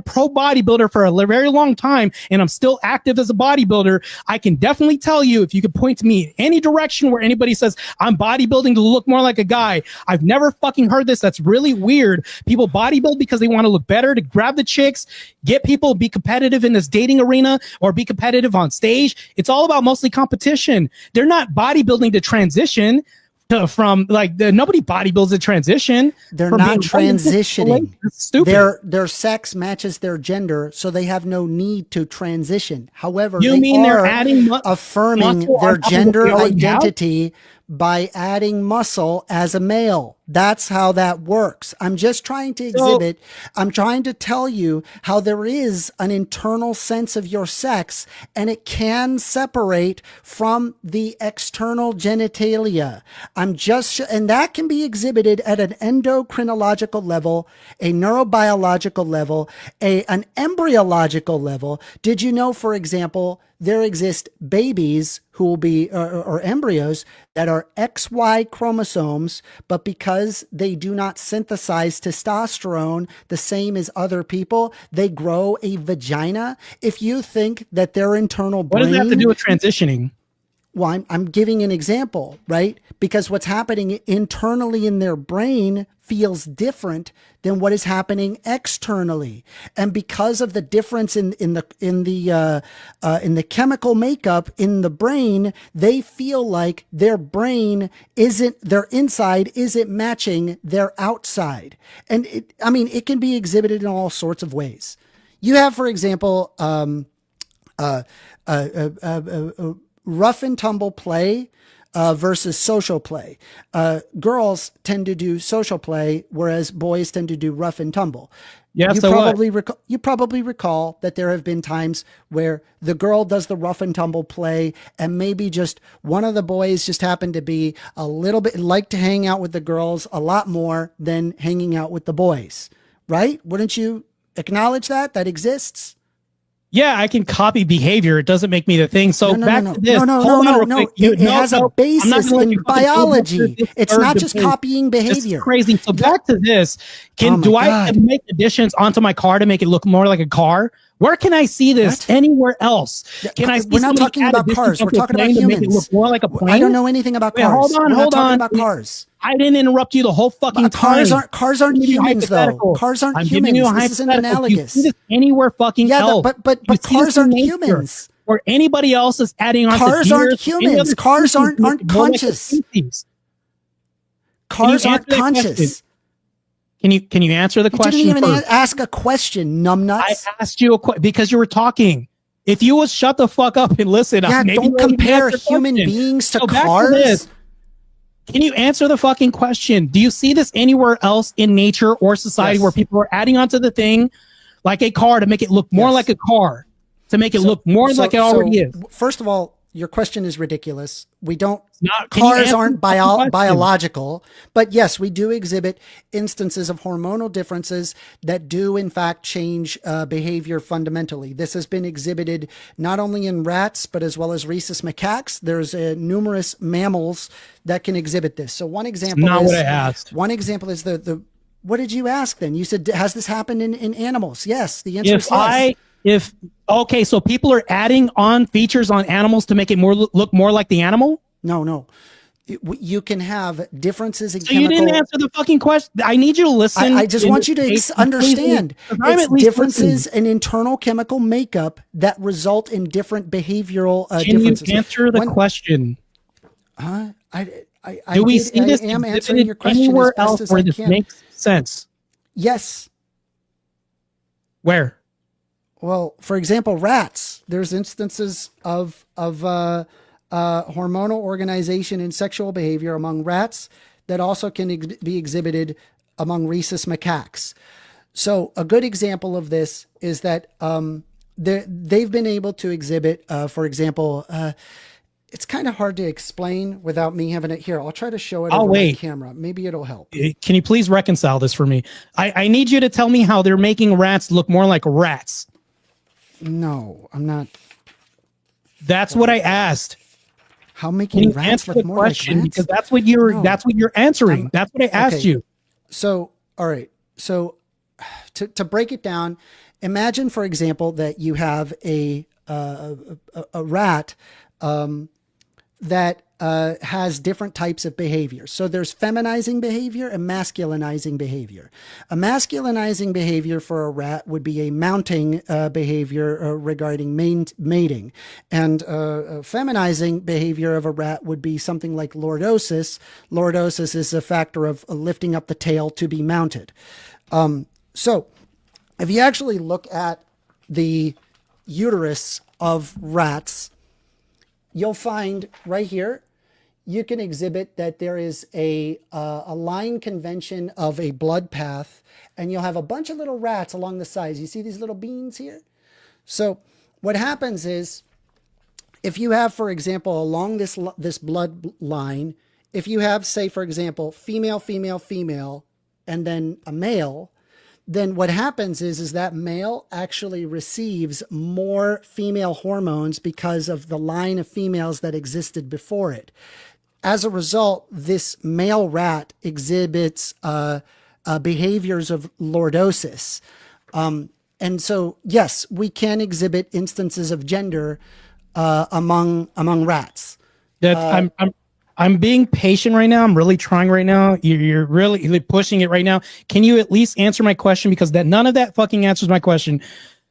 pro bodybuilder for a very long time and I'm still active as a bodybuilder, I can definitely tell you if you could point to me in any direction where anybody says I'm bodybuilding to look more like a guy. I've never fucking heard this. That's really weird. People bodybuild because they want to look better, to grab the chicks, get people, be competitive in this dating arena or be competitive on stage. It's all about mostly competition. They're not bodybuilding to transition from like nobody bodybuilds a transition. They're from not being- transitioning. That's stupid. Their sex matches their gender, so they have no need to transition. However, You they mean they're are adding affirming muscle their on top of what gender they already have? identity by adding muscle as a male. That's how that works. I'm just trying to exhibit, I'm trying to tell you how there is an internal sense of your sex and it can separate from the external genitalia. And that can be exhibited at an endocrinological level, a neurobiological level, an embryological level. Did you know, for example, there exist babies who will be, or embryos that are XY chromosomes, but because they do not synthesize testosterone the same as other people, they grow a vagina. If you think that their internal brain, What does that have to do with transitioning? well, I'm giving an example, right? Because what's happening internally in their brain feels different than what is happening externally, and because of the difference in the chemical makeup in the brain, they feel like their inside isn't matching their outside, and it can be exhibited in all sorts of ways. You have, for example, rough and tumble play versus social play. Girls tend to do social play, whereas boys tend to do rough and tumble. Yeah, You probably recall that there have been times where the girl does the rough and tumble play, and maybe just one of the boys just happened to be a little bit like to hang out with the girls a lot more than hanging out with the boys, right? Wouldn't you acknowledge that exists? Yeah, I can copy behavior. It doesn't make me the thing. So back to this. Hold on real quick. It has a I'm not basis gonna let in you fucking biology. overturn this It's third not just debate. copying This behavior. is crazy. So back to this. Oh my Do I God. make additions onto my car to make it look more like a car? Where can I see this What? anywhere else? Can I see We're not somebody talking add about additions cars. We're onto a talking about plane to make it humans. look more like a plane? I don't know anything about Wait, cars. hold on, We're not hold talking on. about cars. I didn't interrupt you the whole fucking Cars time. aren't I'm giving you a humans, though. hypothetical. Cars aren't I'm giving humans. you a This isn't hypothetical. You analogous. see this anywhere fucking Yeah, else. but You see cars this in aren't nature. humans. or anybody else is adding on Cars to aren't deers or any humans. other Cars species aren't to make it more like a conscious. species. Cars you aren't answer that conscious. question? Can you answer the You question? didn't even first? ask a question, I numbnuts. asked you a question because you were talking. If you would shut the fuck up and listen, Yeah, maybe don't you wouldn't compare answer the human question. beings to So back cars. this. Can you answer the fucking question? Do you see this anywhere else in nature or society Yes. where people are adding onto the thing like a car to make it look more Yes. like a car, to make it look more like it already is? First of all, your question is ridiculous. We don't. Not, can you Cars answer aren't the fucking question? biological, but yes, we do exhibit instances of hormonal differences that do, in fact, change behavior fundamentally. This has been exhibited not only in rats, but as well as rhesus macaques. There's numerous mammals that can exhibit this. So one example Not is what I asked. one example is the. What did you ask then? You said, has this happened in animals? Yes. The answer is yes. Okay, so people are adding on features on animals to make it look more like the animal. No. You can have differences in So you didn't answer the fucking question. I need you to listen. I just want you to understand it's differences in internal chemical makeup that result in different behavioral differences. Can you answer the question? I Do we see this I am answering your question anywhere as best else as where I this can. makes sense? Yes. Where? Well, for example, rats. There's instances of hormonal organization and sexual behavior among rats that also can be exhibited among rhesus macaques. So a good example of this is that they've been able to exhibit, for example, it's kind of hard to explain without me having it here. I'll try to show it over my camera. Maybe it'll help. Can you please reconcile this for me? I need you to tell me how they're making rats look more like rats. No, I'm not. That's what I asked. How making rats look more like rats? Because that's what you're answering. That's what I asked you. So, all right. So to break it down, imagine, for example, that you have a rat that has different types of behavior. So there's feminizing behavior and masculinizing behavior. A masculinizing behavior for a rat would be a mounting behavior regarding mating. And a feminizing behavior of a rat would be something like lordosis. Lordosis is a factor of lifting up the tail to be mounted. So if you actually look at the uterus of rats, you'll find right here, you can exhibit that there is a line convention of a blood path, and you'll have a bunch of little rats along the sides. You see these little beans here? So what happens is, if you have, for example, along this blood line, if you have, say, for example, female, female, female, and then a male, then what happens is that male actually receives more female hormones because of the line of females that existed before it. As a result, this male rat exhibits behaviors of lordosis. And so, yes, we can exhibit instances of gender among rats. I'm being patient right now. I'm really trying right now. You're really pushing it right now. Can you at least answer my question? Because none of that fucking answers my question.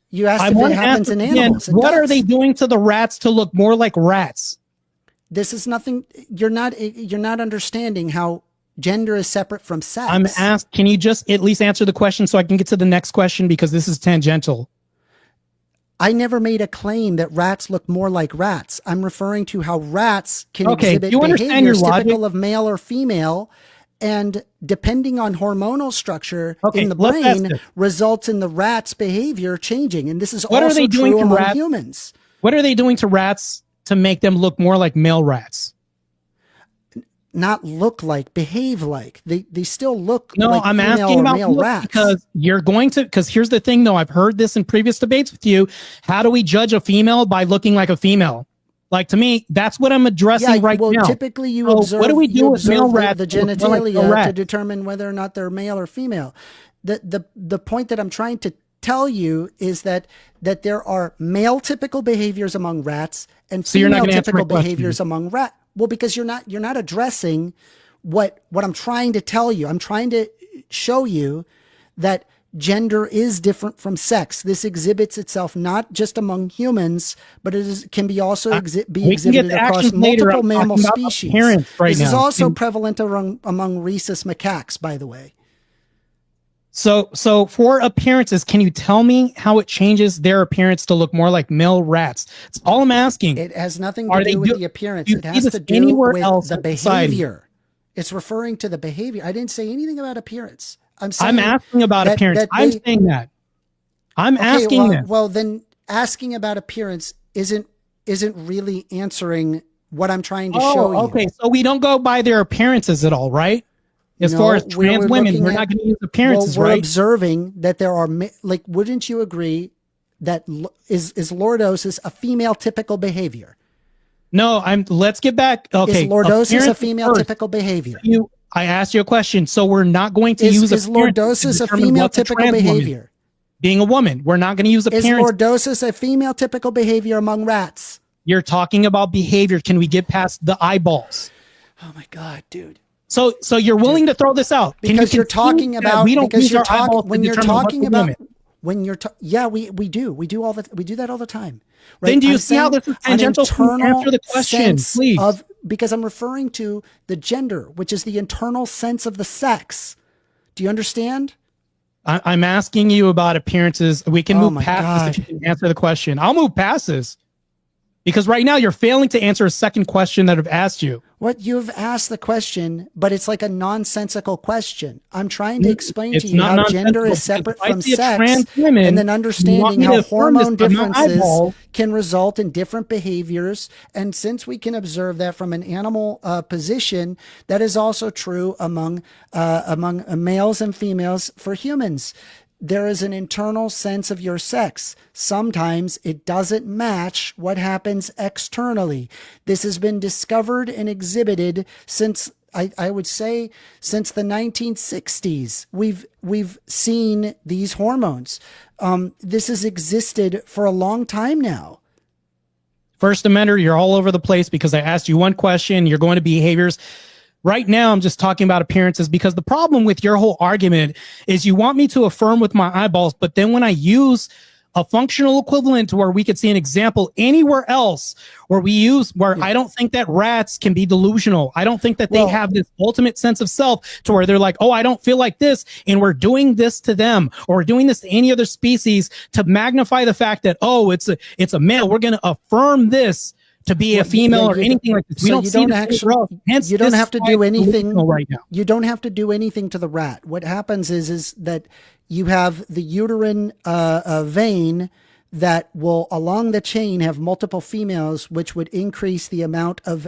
You asked if it happens in animals. What are they doing to the rats to look more like rats? This is nothing. You're not understanding how gender is separate from sex. I'm asked. Can you just at least answer the question so I can get to the next question, because this is tangential? I never made a claim that rats look more like rats. I'm referring to how rats can exhibit behaviors typical of male or female, and depending on hormonal structure in the brain, results in the rat's behavior changing. And this is also true among humans. What are they doing to rats to make them look more like male rats? Not look like, behave like. They still look no, like I'm female asking or about male rats. Because you're going to, because here's the thing though, I've heard this in previous debates with you. How do we judge a female by looking like a female? Like, to me, that's what I'm addressing right now. Typically you observe, what do we do with male rats the genitalia to determine whether or not they're male or female. The point that I'm trying to tell you is that there are male typical behaviors among rats and female typical behaviors among rats. Well, because you're not addressing what I'm trying to tell you. I'm trying to show you that gender is different from sex. This exhibits itself not just among humans, but can be also be we can get exhibited to across actions later. multiple I'm mammal talking about species. appearance right This is now. also prevalent among rhesus macaques, by the way. So for appearances, can you tell me how it changes their appearance to look more like male rats? That's all I'm asking. It has nothing Are to they do with do- the appearance. do you It see has this to do anywhere with else the in society? behavior. It's referring to the behavior. I didn't say anything about appearance. I'm saying I'm asking about that- appearance. that I'm they- saying that. I'm asking well, that. well, then asking about appearance isn't really answering what I'm trying to show you. Okay. So we don't go by their appearances at all, right? As No, far as we're trans women, looking we're at- not going to use appearances, Well, we're right? observing that there are like, wouldn't you agree that is lordosis a female typical behavior? No, let's get back. Okay. Is lordosis a appearance female first. typical behavior? I asked you a question. So we're not going to Is use appearances to lordosis a determine female what's a typical trans woman. behavior? Being a woman, we're not going to use Is appearance. lordosis a female typical behavior among rats? You're talking about behavior. Can we get past the eyeballs? Oh my God, dude. So you're willing to throw this out Can Because you you're talking concede that about we don't because use you're our talking eyeballs to when you're determine what's talking a about woman? when you're we do all we do that all the time. Right? Then do you I'm see how saying this is an tangential? Can you internal answer the question, sense please? because I'm referring to the gender, which is the internal sense of the sex. Do you understand? I'm asking you about appearances. We can Oh move my past this if God. you can answer the question. I'll move past this because right now you're failing to answer a second question that I've asked you. What you've asked the question, but it's like a nonsensical question. I'm trying to explain It's to you not how gender is nonsensical, separate because if I from see a sex, trans woman, and then you want understanding me how to affirm this hormone by my differences eyeball. can result in different behaviors. And since we can observe that from an animal position, that is also true among males and females for humans. There is an internal sense of your sex. Sometimes it doesn't match what happens externally. This has been discovered and exhibited since I would say since the 1960s. We've seen these hormones. This has existed for a long time now. First Amender, you're all over the place because I asked you one question. You're going to behaviors. Right now, I'm just talking about appearances because the problem with your whole argument is you want me to affirm with my eyeballs, but then when I use a functional equivalent to where we could see an example anywhere else where I don't think that rats can be delusional. I don't think that they have this ultimate sense of self to where they're like, oh, I don't feel like this. And we're doing this to them or we're doing this to any other species to magnify the fact that, oh, it's a male. We're going to affirm this to be a female or anything like this. We don't see this anywhere else. Hence, you don't this have to is do why it's anything delusional right now. You don't have to do anything to the rat. What happens is that you have the uterine vein that will along the chain have multiple females, which would increase the amount of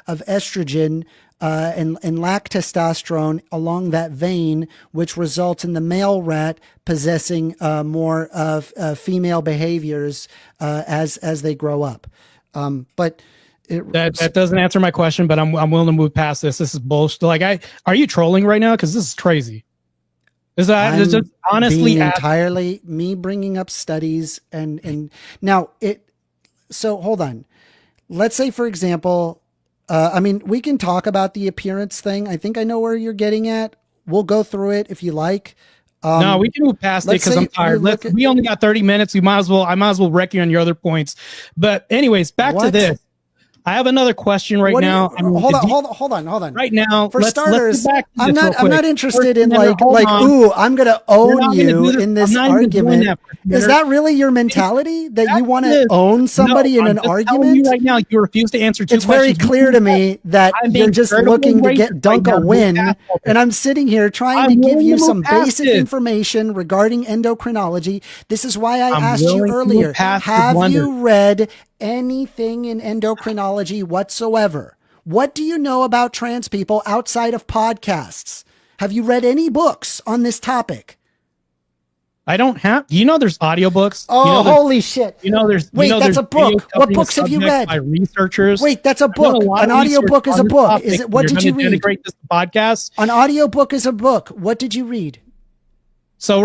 estrogen and lack testosterone along that vein, which results in the male rat possessing more of female behaviors as they grow up. But that doesn't answer my question, but I'm willing to move past this. This is bullshit. Like, are you trolling right now? Because this is crazy. Is that I'm just honestly being entirely me bringing up studies and now so hold on. Let's say, for example, I mean, we can talk about the appearance thing. I think I know where you're getting at. We'll go through it if you like. No, we can move past it let's because say I'm tired. we look We only got 30 minutes. I might as well wreck you on your other points. But anyways, back to What? this. I have another question right What do you- now. hold on. Right now, For let's starters, get back to I'm this real not I'm quick. not interested First in Amendment, hold on. ooh, I'm going to We're own not gonna you do this. in this I'm not even doing argument. that, First Is Amendment. that really your mentality that you want to This. own somebody No, in I'm an just telling argument? you right now, you refuse to answer two It's very questions. clear to me that I'm you're being just incredibly looking to get racist dunk right a now. win, Move past it. and I'm sitting here trying I'm to give willing you to move some past basic it. information regarding endocrinology. This is why I I'm asked you willing to move earlier, past the have blunder. you read anything in endocrinology whatsoever? What do you know about trans people outside of podcasts? Have you read any books on this topic? I don't have. There's audiobooks. Oh, holy shit. There's. Wait, that's there's a book. videos What covering the books have you subject read? By researchers. Wait, that's a I've done book. lot An of research audiobook is on a this book. topic. Is it? What You're did you gonna read? denigrate this podcast. An audiobook is a book. What did you read? So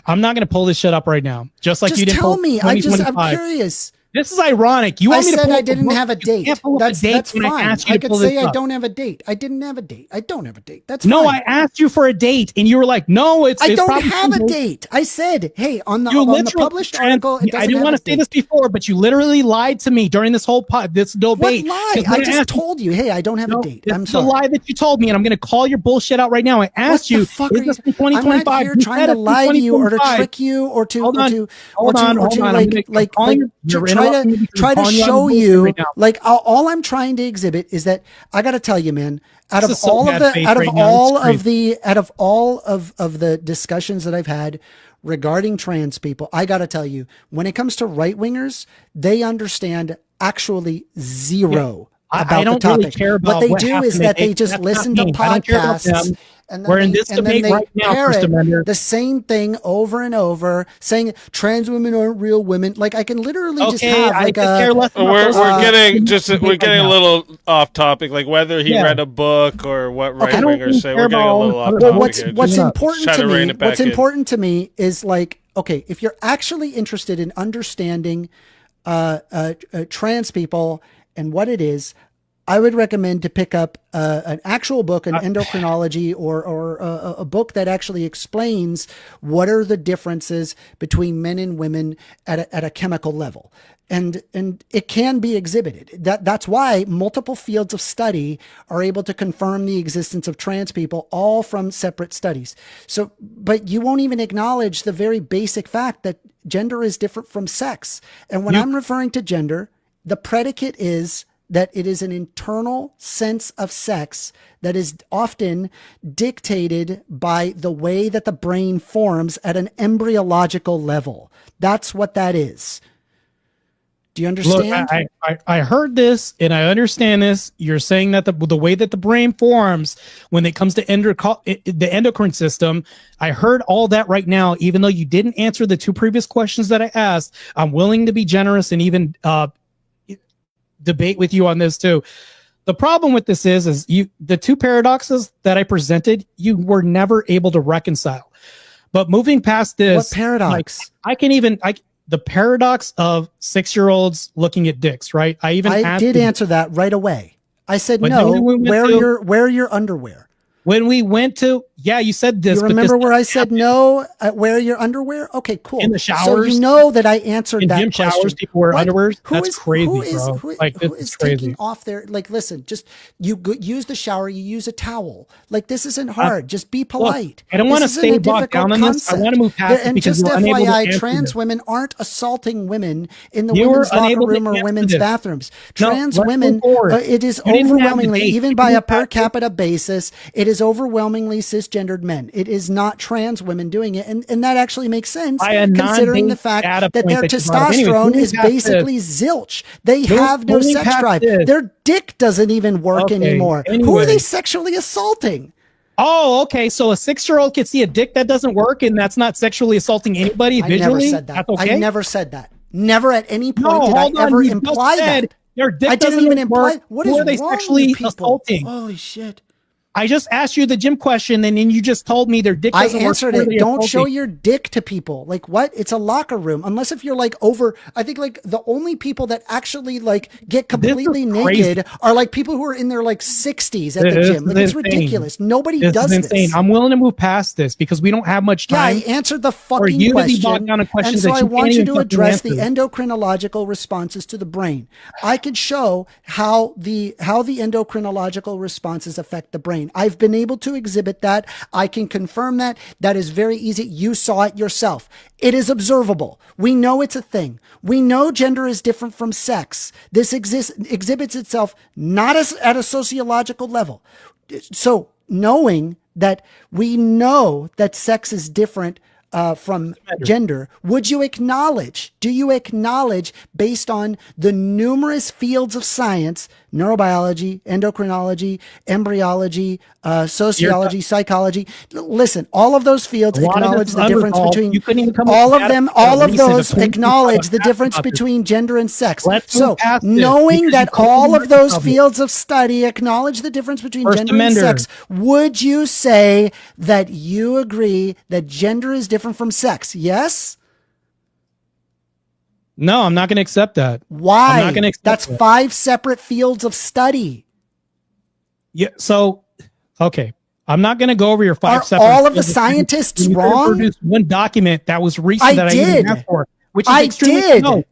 I'm not going to pull this shit up right now. Just like Just you didn't. tell pull me. I'm 2025. curious. This is ironic. You I want me to said pull I up a didn't book? have a You date. can't pull up a That's date when I fine. ask you I to could pull say this I up. don't have a date. I didn't have a date. I don't have a date. That's No, fine. I asked you for a date, and you were like, "No, it's." I it's don't probably have a Tuesday. date. I said, hey, on the You literally published article, it doesn't I didn't have want a to say date. this before, but you literally lied to me during this whole this What debate. lie? 'Cause I when just asked you- told you, hey, I don't have No, a date. this I'm is sorry. a lie that you told me, and I'm going to call your bullshit out right now. I asked What you, the fuck is are you? this in I'm 2025? not here You trying said to it's in lie to you or to 2025. trick you or to Hold on. or to like try to show you like all I'm trying to exhibit is that I got to tell you, man, out This of is so all of bad the faith out of right now. all It's of the out of all of the discussions that I've had regarding trans people, I got to tell you, when it comes to right wingers, they understand actually zero. About I don't the topic. really care about what they what do happened is that they today. just That's listen not to me. I don't care about podcasts them. and We're in this and then debate they right now, parrot Mr. Mender. the same thing over and over, saying trans women aren't real women. Like I can literally just Okay, have I like could care less about We're those getting things we're right getting a now. little off topic, like whether he Yeah. read a book or what right I don't wingers say. care We're getting a about little off other topic well, here. what's Just important try to rein me, it back what's in. important to me is like, okay, if you're actually interested in understanding trans people and what it is, I would recommend to pick up an actual book, an endocrinology, or a book that actually explains what are the differences between men and women at a chemical level. And it can be exhibited. That's why multiple fields of study are able to confirm the existence of trans people, all from separate studies. So, but you won't even acknowledge the very basic fact that gender is different from sex. And when I'm referring to gender, the predicate is that it is an internal sense of sex that is often dictated by the way that the brain forms at an embryological level. That's what that is. Do you understand? Look, I heard this and I understand this. You're saying that the way that the brain forms when it comes to the endocrine system, I heard all that right now, even though you didn't answer the two previous questions that I asked. I'm willing to be generous and even debate with you on this too. The problem with this is the two paradoxes that I presented, you were never able to reconcile. But moving past this, what paradox? like, the paradox of 6-year-olds looking at dicks, right? I did answer that right away. I said, But no, then we went wear your underwear. When we went to, yeah, you said this. You remember where I said no, wear your underwear? Okay, cool. In the showers? So you know that I answered In that gym question. showers, people wear What? underwear? Who That's is- crazy, who is- bro. who- Like, who this is is crazy. taking off their, like, listen, just use the shower, you use a towel. Like, this isn't hard. Just be polite. I don't wanna This isn't stay a bogged difficult down on this. I concept. wanna move past it And because just you were unable to FYI, answer trans this. women aren't assaulting women in the You were women's locker unable to room or answer women's this. bathrooms. No, Trans let's women, move forward. it is You didn't have the overwhelmingly, date. even You by a didn't per have to- capita basis, it is overwhelmingly cisgendered men. It is not trans women doing it. And that actually makes sense By a considering the non-based fact data that point their that you brought up. Anyways, testosterone moving is past this. basically zilch. They have no moving sex past drive. this. Their dick doesn't even work Okay, anymore. Who are anyway. they sexually assaulting? Oh, okay. So a 6-year-old can see a dick that doesn't work, and that's not sexually assaulting anybody I visually. never said that. That's okay. I never said that. Never at any point No, did I hold on. ever You just imply said that. Your dick I didn't doesn't even imply. work. What Who is are they wrong sexually with people? assaulting? Holy shit. I just asked you the gym question, and then you just told me their dick I doesn't work. answered Who are it. they Don't show assaulting? your dick to people. Like what? It's a locker room. Unless if you're like over, I think like the only people that actually like get completely crazy. naked are like people who are in their like 60s at the This gym. Like is it's insane. ridiculous. Nobody This does is insane. this. I'm willing to move past this because we don't have much Yeah, I time. answered the for fucking you to be question. bogged down in questions And so that I you want can't you even to fucking address the answer. endocrinological responses to the brain. I could show how the endocrinological responses affect the brain. I've been able to exhibit that. I can confirm that. That is very easy. You saw it yourself. It is observable. We know it's a thing. We know gender is different from sex. This exhibits itself not as at a sociological level. So knowing that we know that sex is different from gender, would you acknowledge, do you acknowledge, based on the numerous fields of science, neurobiology, endocrinology, embryology, sociology, psychology, listen, all of those fields A lot of acknowledge this the is difference unresolved. between You couldn't even come up all with of data them, for all of recent those opinions acknowledge the about difference this. between gender and sex. Let's So move past this, knowing because that you couldn't all even of those recover. fields of study acknowledge the difference between First gender Amender. and sex, would you say that you agree that gender is different from sex? Yes? No, I'm not going to accept that. Why? I'm not going to accept That's that. 5 separate fields of study. Yeah. So, okay. I'm not going to go over your 5 Are separate. all of the fields study. scientists You wrong? produced one document that was recent I that I did. even asked for, which is I extremely did. no.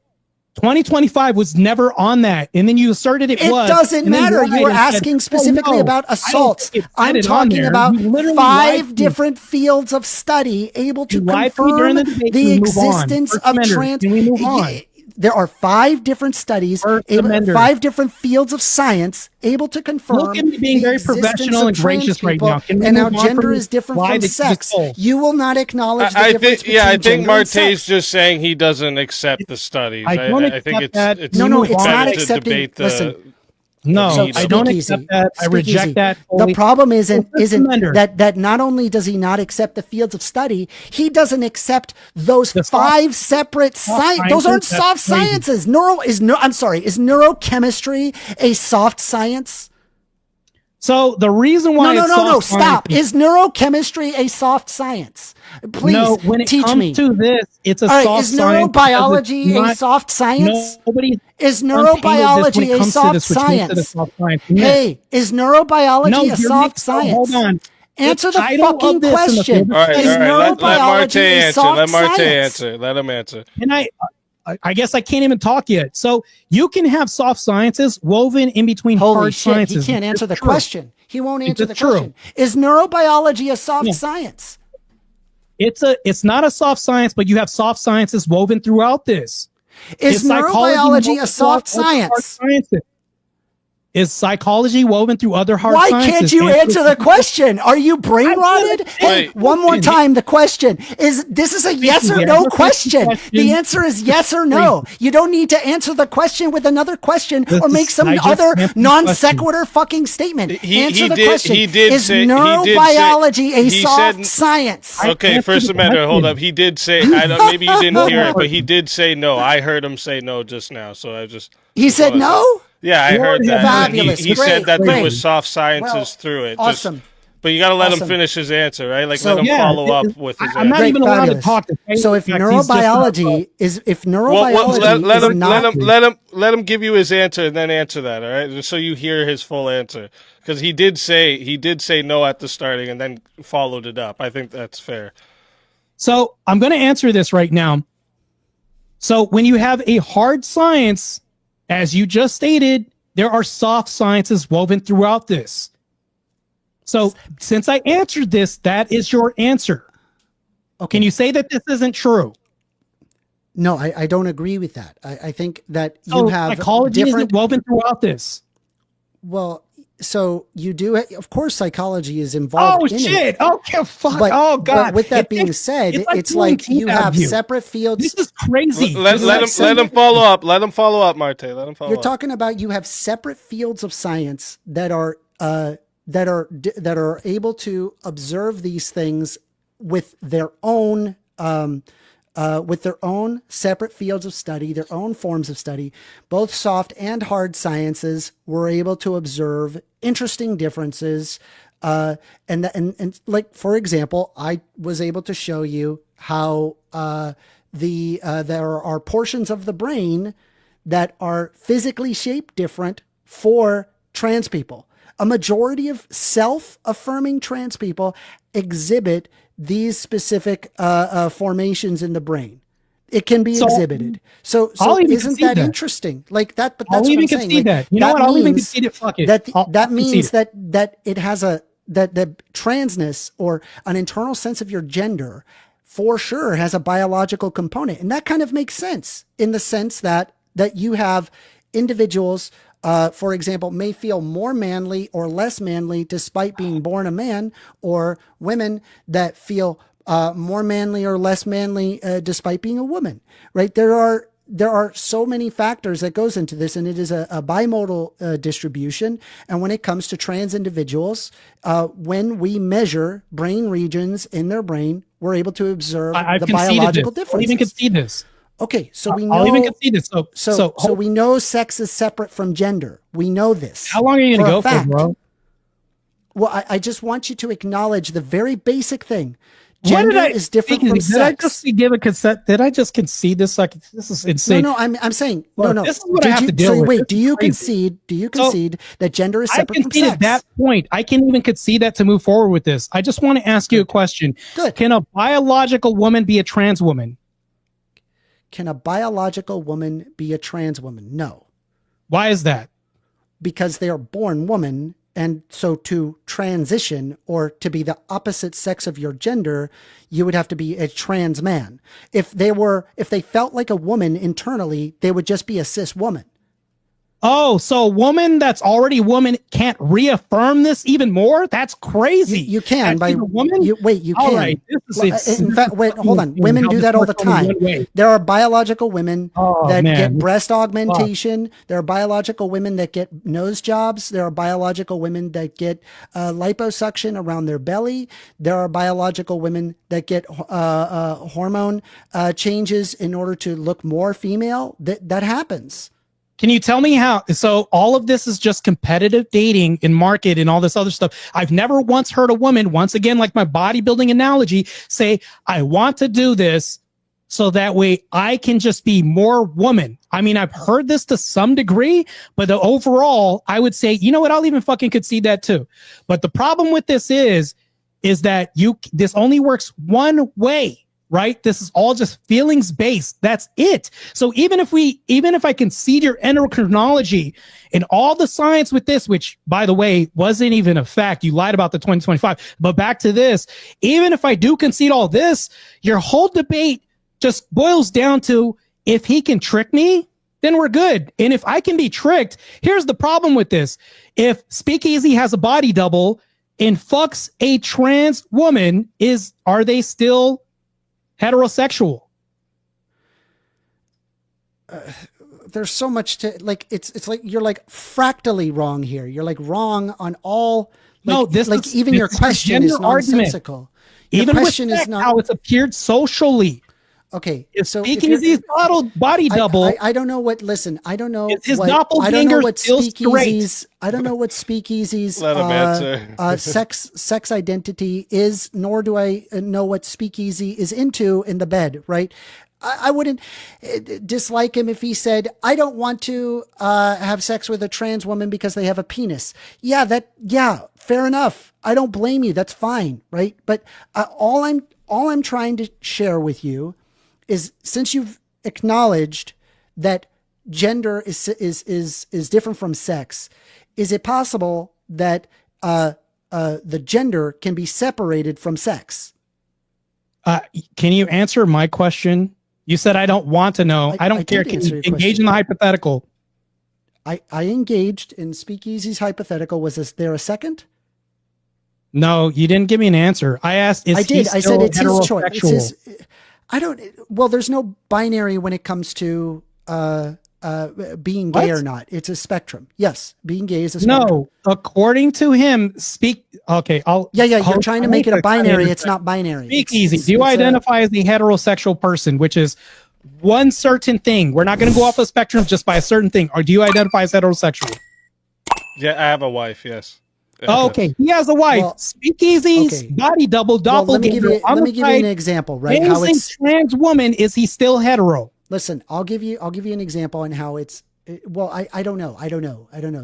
2025 was never on that, and then you asserted it was. It doesn't and then matter. lied You were and said, asking "Oh, specifically no, about I don't assaults. think it said I'm it on talking there." about You literally lied 5 to me. different fields of study able to You lied to me confirm during the debate. the Can we move on? existence First of Amendment, trans. can we move on? There are 5 different studies, First Amendment. 5 different fields of science able to confirm. Look at me being the very existence professional of and gracious trans right people now. Can we and how move on gender from is different lie from that you just sex. told? You will not acknowledge the I difference think, yeah, I between think gender and Marte's sex. just saying he doesn't accept the studies. I don't I think accept that. it's No, move it's on. not better to accepting. debate the. Listen, No, So I don't speakeasy. accept that. I Speakeasy. reject that. The fully. problem isn't First Amendment. that not only does he not accept the fields of study, he doesn't accept those The 5 separate science. Those aren't sciences, that's soft crazy. sciences. Is neurochemistry a soft science? So the reason why No. it's soft Stop. science Is neurochemistry a soft science? Please no, when it teach comes me. to this, it's a All right, soft is science because neurobiology it's a not- soft science? Nobody Is untangled this when neurobiology it a comes to soft this, which makes it a science? soft science. Yes. Hey, is neurobiology No, a you're soft mixed- science? Hold on. Answer the title of fucking this in the question. field of All right, Is all right. Let neurobiology Marte a answer. soft Let Marte science? answer. Let him answer. And I guess I can't even talk yet. So you can have soft sciences woven in between Holy hard shit, sciences. he can't answer the It's true. question. He won't answer the It's true. question. Is neurobiology a soft Yeah. science? It's not a soft science, but you have soft sciences woven throughout this. Is psychology neurobiology woven a soft throughout other hard science? sciences? Is psychology woven through other hard Why sciences? can't you answer the question? Are you brain rotted? Hey, Wait. one more time. The question is: this is a yes or yeah, no that's question. the question. The answer is yes or no. You don't need to answer the question with another question or make some I just other answered the non question. sequiter fucking statement. Answer the did- question. he did Is say- he did say- neurobiology a he soft said- science? Okay, answered First the Amendment. Hold question. up. He did say. I don't, maybe you didn't hear it, but he did say no. I heard him say no just now. So I just. He said that's all I no? Yeah, I heard that. Fabulous. He Great, said that great. there was soft sciences Well, through it. awesome. But you got to let him Awesome. finish his answer, right? Like So- let him Yeah, follow up with his I'm not answer. even allowed Fabulous. to talk. To So if fact, he's just not- neurobiology is neurobiology Let him give you his answer and then answer that. All right, just so you hear his full answer, because he did say no at the starting and then followed it up. I think that's fair. So I'm going to answer this right now. So when you have a hard science, as you just stated, there are soft sciences woven throughout this. So since I answered this, that is your answer. Okay. Can you say that this isn't true? No, I don't agree with that. I think that you So have psychology different. isn't woven throughout this. Well, so you do. Of course, psychology is involved. Oh in shit! It. Okay, fuck! But, oh god! but with that It being takes- said, it's pulling like teeth you out of have you. separate fields. This is crazy. Let him follow up. Let him follow up, Marte. Let him follow You're up. talking about you have separate fields of science that are able to observe these things with their own separate fields of study, their own forms of study. Both soft and hard sciences were able to observe interesting differences. And like, for example, I was able to show you how there are portions of the brain that are physically shaped different for trans people. A majority of self-affirming trans people exhibit these specific formations in the brain. It can be exhibited. So I'll even isn't concede that that. interesting? Like that, but that's I'll what even I'm saying. concede Like, that. You know what? I'll even means concede it. Fuck it. That I'll means concede that it has that transness or an internal sense of your gender for sure has a biological component. And that kind of makes sense in the sense that you have individuals, for example, may feel more manly or less manly despite being born a man, or women that feel more manly or less manly despite being a woman, right? There are so many factors that goes into this, and it is a bimodal distribution. And when it comes to trans individuals, when we measure brain regions in their brain, we're able to observe I've the conceded biological this. I'll even differences. concede this. Okay, so we know. I'll even concede this. So we know sex is separate from gender. We know this. how long are you going to for a go for, fact. bro? Well, I just want you to acknowledge the very basic thing. Gender is different from Did I sex. just give a consent? Did I just concede this? Like, this is insane. No, I'm saying Well, no. this is what I have to deal so with. wait, This do is you crazy. concede? Do you concede that gender is I separate from conceded sex? that point. I can even concede that to move forward with this. I just want to ask you a question. Good. Can a biological woman be a trans woman? Can a biological woman be a trans woman? No, Why is that? because they are born woman. And so to transition or to be the opposite sex of your gender, you would have to be a trans man. If they felt like a woman internally, they would just be a cis woman. Oh, so a woman that's already a woman can't reaffirm this even more? That's crazy. You can That's by even a woman. You can. All right, this is In fact, wait, hold on. Women How do this that all the works only time. one way. There are biological women Oh, that man. get breast augmentation. There are biological women that get nose jobs. There are biological women that get liposuction around their belly. There are biological women that get hormone changes in order to look more female. That happens. Can you tell me how? So all of this is just competitive dating and market and all this other stuff. I've never once heard a woman, once again, like my bodybuilding analogy, say, I want to do this so that way I can just be more woman. I mean, I've heard this to some degree, but the overall, I would say, you know what? I'll even fucking concede that too. But the problem with this is that this only works one way. Right? This is all just feelings based. That's it. So even if I concede your endocrinology and all the science with this, which by the way, wasn't even a fact, you lied about the 2025, but back to this, even if I do concede all this, your whole debate just boils down to if he can trick me, then we're good. And if I can be tricked, here's the problem with this. If Speakeasy has a body double and fucks a trans woman, are they still heterosexual? There's so much to like. It's like you're like fractally wrong here. You're like wrong on all. Like, No, this like is even your this question is gender argument. nonsensical. Your Even question with is sex, not how it's appeared socially. okay. If So if Speakeasy's body double, I don't know what. Listen, I don't know. Is his what, I don't know doppelganger what still Speakeasy's. I don't know what Speakeasy's Let him answer. sex identity is, nor do I know what Speakeasy is into in the bed. Right. I wouldn't dislike him if he said, I don't want to have sex with a trans woman because they have a penis. Yeah, fair enough. I don't blame you. That's fine. Right. But all I'm trying to share with you is, since you've acknowledged that gender is different from sex, is it possible that the gender can be separated from sex? can you answer my question? You said I don't want to know. I don't I care. did Can answer you your engage question. in the hypothetical? I engaged in Speakeasy's hypothetical. There a second? No, you didn't give me an answer. I asked, is I he did. I still said it's his choice. It's heterosexual? his. I don't. Well, there's no binary when it comes to being gay What? or not. It's a spectrum. Yes, being gay is a spectrum. No, according to him, okay, Yeah. You're trying to make it a binary. It's It's not binary. Speak It's- easy. it's- Do you it's a- identify as the heterosexual person, which is one certain thing? We're not going to go off the spectrum just by a certain thing. Or do you identify as heterosexual? Yeah, I have a wife. Yes. Oh, okay, he has a wife. Well, Speakeasy's okay. body double Well, let me give doppelganger. you. Let me give you an example. Right? How it's. trans woman, is he still hetero? Listen, I'll give you an example on how it's. Well, I don't know.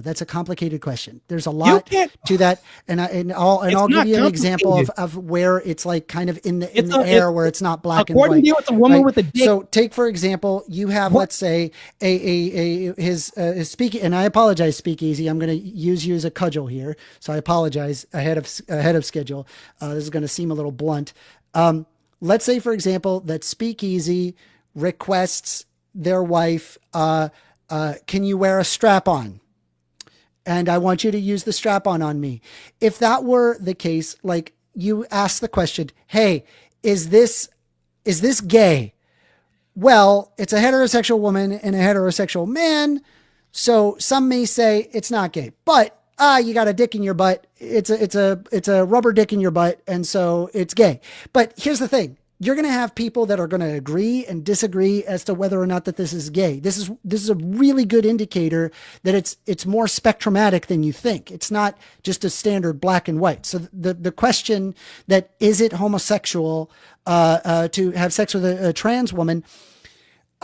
That's a complicated question. There's a lot can't- to that, and I'll It's give not you an example complicated. of where it's like kind of in the It's air, where it's not black and according white. to you, it's a woman with a dick. So take for example, you have, let's say, his speak, and I apologize, Speakeasy. I'm going to use you as a cudgel here, so I apologize ahead of schedule. This is going to seem a little blunt. Let's say, for example, that Speakeasy requests their wife. Can you wear a strap on? And I want you to use the strap on me. If that were the case, like you ask the question, hey, is this gay? Well, it's a heterosexual woman and a heterosexual man. So some may say it's not gay, but you got a dick in your butt. It's a rubber dick in your butt. And so it's gay. But here's the thing. you're going to have people that are going to agree and disagree as to whether or not that this is gay. This is a really good indicator that it's more spectrumatic than you think. It's not just a standard black and white. So the question that is it homosexual to have sex with a trans woman?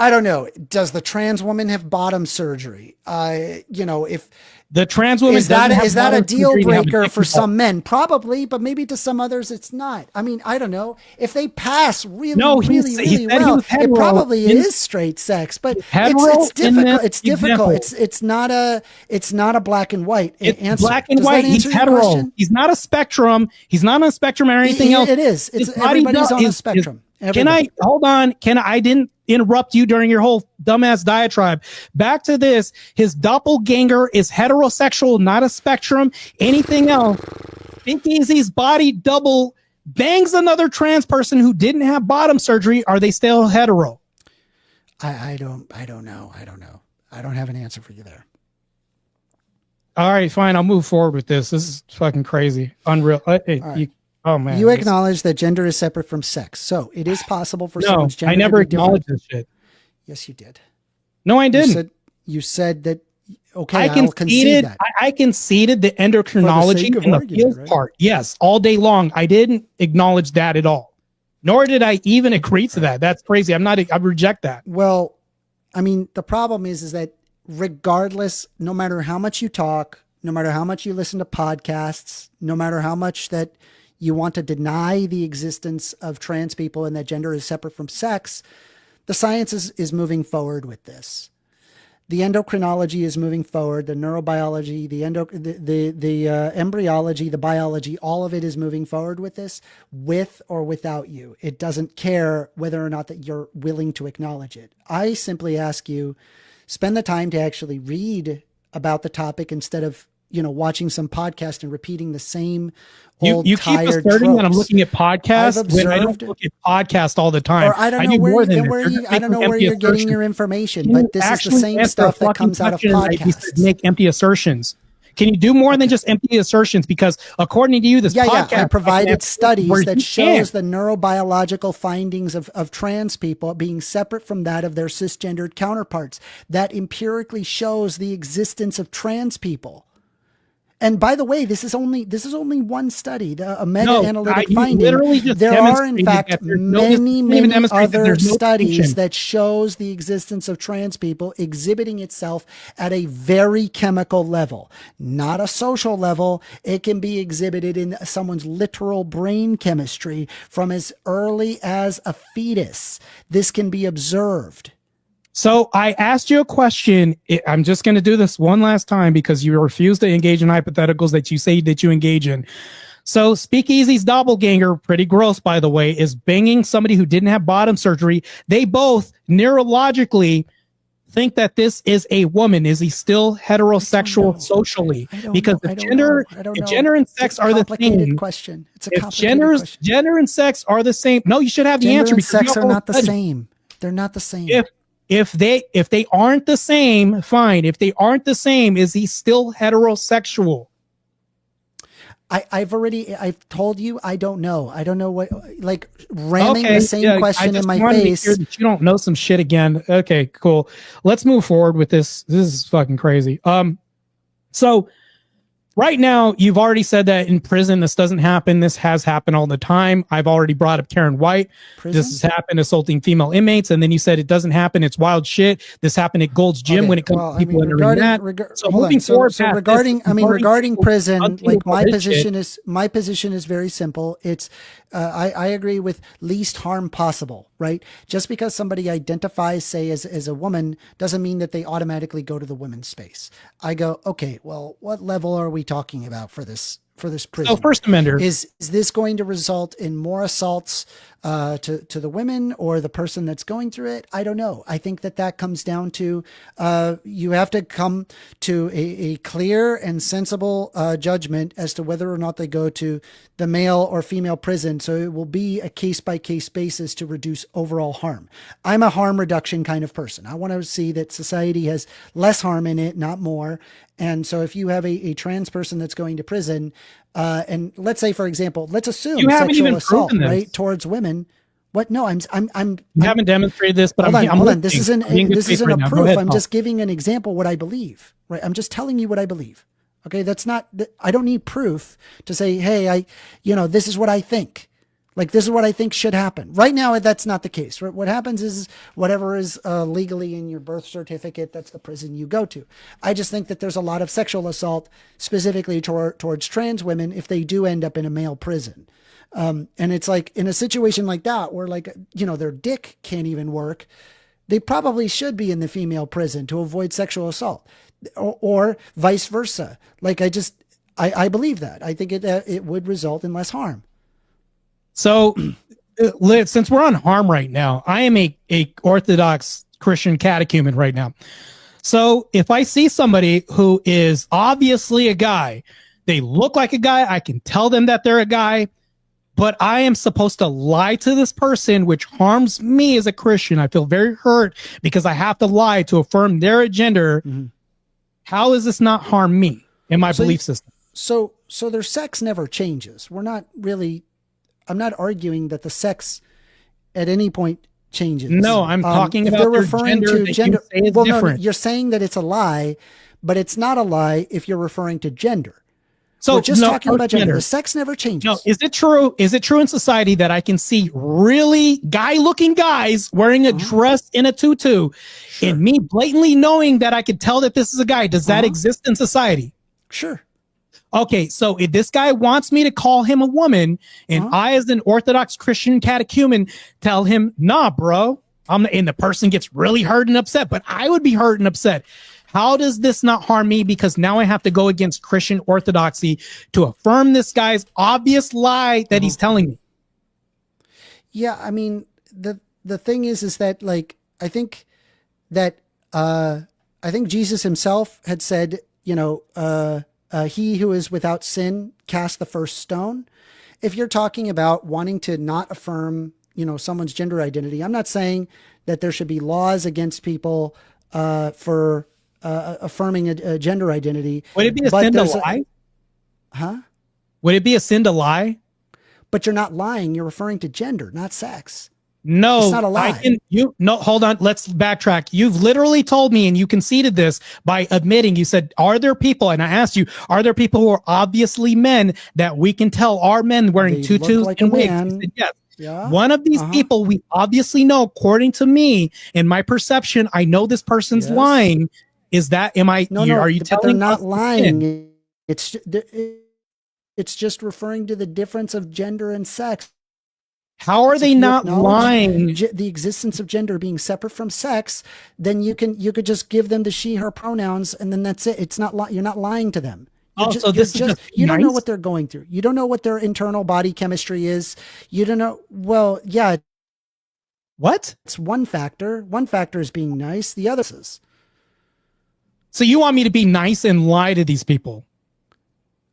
I don't know. Does the trans woman have bottom surgery? If the trans woman is that a deal breaker for some men? Probably, but maybe to some others it's not. I mean, I don't know. If they pass really well, it probably is straight sex. But it's difficult. It's difficult. It's not a black and white answer. Black and white. He's hetero. He's not a spectrum. He's not on a spectrum or anything else. It is. It's everybody's on a spectrum. Can I hold on? I didn't interrupt you during your whole dumbass diatribe. Back to this. His doppelganger is heterosexual, not a spectrum. Anything else? Think Easy's body double bangs another trans person who didn't have bottom surgery. Are they still hetero? I don't know. I don't have an answer for you there. All right, fine. I'll move forward with this. This is fucking crazy. Unreal. Oh man! You acknowledge that gender is separate from sex, so it is possible for someone's gender. I never to be acknowledged different. this shit. Yes, you did. No, I didn't. You said that. Okay, I conceded that. I conceded the endocrinology and the field part. Yes, all day long. I didn't acknowledge that at all. Nor did I even agree to that. That's crazy. I reject that. Well, I mean, the problem is that regardless, no matter how much you talk, no matter how much you listen to podcasts, no matter how much that you want to deny the existence of trans people and that gender is separate from sex, the science is moving forward with this. The endocrinology is moving forward. The neurobiology, the embryology, the biology, all of it is moving forward with this, with or without you. It doesn't care whether or not that you're willing to acknowledge it. I simply ask you, spend the time to actually read about the topic instead of watching some podcast and repeating the same old you keep tired asserting tropes. that I'm looking at podcasts when I don't look at podcasts all the time. Or I don't know where you're getting your information, but this is the same stuff that comes out of podcasts. Make empty assertions. Can you do more than just empty assertions? Because according to you, this podcast... I provided studies that shows the neurobiological findings of trans people being separate from that of their cisgendered counterparts. That empirically shows the existence of trans people. And by the way, this is only one study, a meta-analytic finding. There are, in fact, many other studies that shows the existence of trans people exhibiting itself at a very chemical level, not a social level. It can be exhibited in someone's literal brain chemistry from as early as a fetus. This can be observed. So I asked you a question. I'm just going to do this one last time because you refuse to engage in hypotheticals that you say that you engage in. So Speakeasy's doppelganger, pretty gross, by the way, is banging somebody who didn't have bottom surgery. They both neurologically think that this is a woman. Is he still heterosexual socially? Because gender and sex are the same. Question. It's a complicated question. Gender and sex are the same. No, you should have the answer. Gender and sex are not the same. They're not the same. If they aren't the same, fine. If they aren't the same, is he still heterosexual? I've told you, I don't know. I don't know what, like ramming the same question in my face. To that you don't know some shit again. Okay, cool. Let's move forward with this. This is fucking crazy. So right now, you've already said that in prison, this doesn't happen. This has happened all the time. I've already brought up Karen White. Prison? This has happened assaulting female inmates. And then you said it doesn't happen. It's wild shit. This happened at Gold's Gym when it comes to people entering that. Regarding prison, like my position is very simple. It's, I agree with least harm possible, right? Just because somebody identifies, say, as a woman doesn't mean that they automatically go to the women's space. I go, okay, well, what level are we talking about for this prison? So First Amendment. Is this going to result in more assaults to the women or the person that's going through it? I don't know. I think that comes down to you have to come to a clear and sensible judgment as to whether or not they go to the male or female prison. So it will be a case-by-case basis to reduce overall harm. I'm a harm reduction kind of person. I want to see that society has less harm in it, not more. And so if you have a trans person that's going to prison, and let's say, for example, let's assume sexual assault, right, towards women. What? No, You haven't demonstrated this, but hold on, I'm hold on. listening. This isn't I'm being good this faith isn't right a now. Go proof. ahead, I'm Paul. just giving an example what I believe. Right? I'm just telling you what I believe. Okay, that's not. I don't need proof to say, hey, this is what I think. Like this is what I think should happen. Right now, that's not the case. What happens is whatever is legally in your birth certificate, that's the prison you go to. I just think that there's a lot of sexual assault specifically towards trans women if they do end up in a male prison. And it's like in a situation like that where like, their dick can't even work. They probably should be in the female prison to avoid sexual assault or vice versa. Like I believe that. I think it would result in less harm. So, since we're on harm right now, I am a Orthodox Christian catechumen right now. So, if I see somebody who is obviously a guy, they look like a guy, I can tell them that they're a guy, but I am supposed to lie to this person, which harms me as a Christian. I feel very hurt because I have to lie to affirm their gender. Mm-hmm. How does this not harm me in my belief system? So their sex never changes. I'm not arguing that the sex at any point changes. No, I'm talking about they're referring to gender. Well, no, you're saying that it's a lie, but it's not a lie if you're referring to gender. So we're just talking about gender. The sex never changes. No, is it true? Is it true in society that I can see really guy-looking guys wearing a dress in a tutu, and me blatantly knowing that I could tell that this is a guy? Does that exist in society? Sure. Okay, so if this guy wants me to call him a woman, and I, as an Orthodox Christian catechumen, tell him, nah, bro, and the person gets really hurt and upset, but I would be hurt and upset. How does this not harm me? Because now I have to go against Christian orthodoxy to affirm this guy's obvious lie that he's telling me. Yeah, I mean, the thing is that, like, I think Jesus himself had said, he who is without sin cast the first stone. If you're talking about wanting to not affirm, someone's gender identity, I'm not saying that there should be laws against people for affirming a gender identity. Would it be a sin to lie? Would it be a sin to lie? But you're not lying. You're referring to gender, not sex. No, it's not a lie. Hold on. Let's backtrack. You've literally told me, and you conceded this by admitting, you said, are there people, and I asked you, are there people who are obviously men that we can tell are men wearing tutus and wigs? You said yes. Yeah. One of these people we obviously know, according to me, in my perception, I know this person's lying. Is that, are you telling they're not lying? It's just referring to the difference of gender and sex. How are they not lying? The existence of gender being separate from sex, then you could just give them the she, her pronouns, and then that's it. It's not you're not lying to them. You don't know what they're going through. You don't know what their internal body chemistry is. You don't know. Well, yeah. What? It's one factor. One factor is being nice. The other is. So you want me to be nice and lie to these people?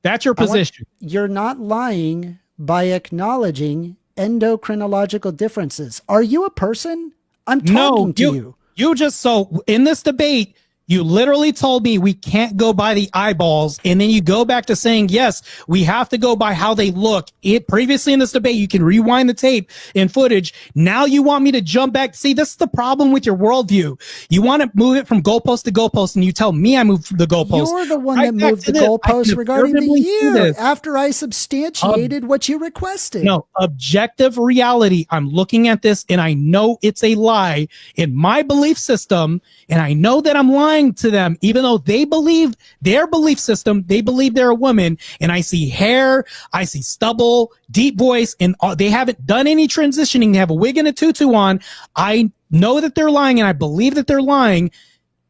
That's your position. You're not lying by acknowledging endocrinological differences. Are you a person? I'm talking to you. You just, so in this debate, you literally told me we can't go by the eyeballs, and then you go back to saying, yes, we have to go by how they look. Previously in this debate, you can rewind the tape and footage. Now you want me to jump back. See, this is the problem with your worldview. You want to move it from goalpost to goalpost, and you tell me I moved the goalpost. You're the one that moved the goalpost regarding the year after I substantiated what you requested. No, objective reality. I'm looking at this, and I know it's a lie in my belief system, and I know that I'm lying to them, even though they believe their belief system, they believe they're a woman, and I see hair, I see stubble, deep voice, and they haven't done any transitioning. They have a wig and a tutu on. I know that they're lying, and I believe that they're lying.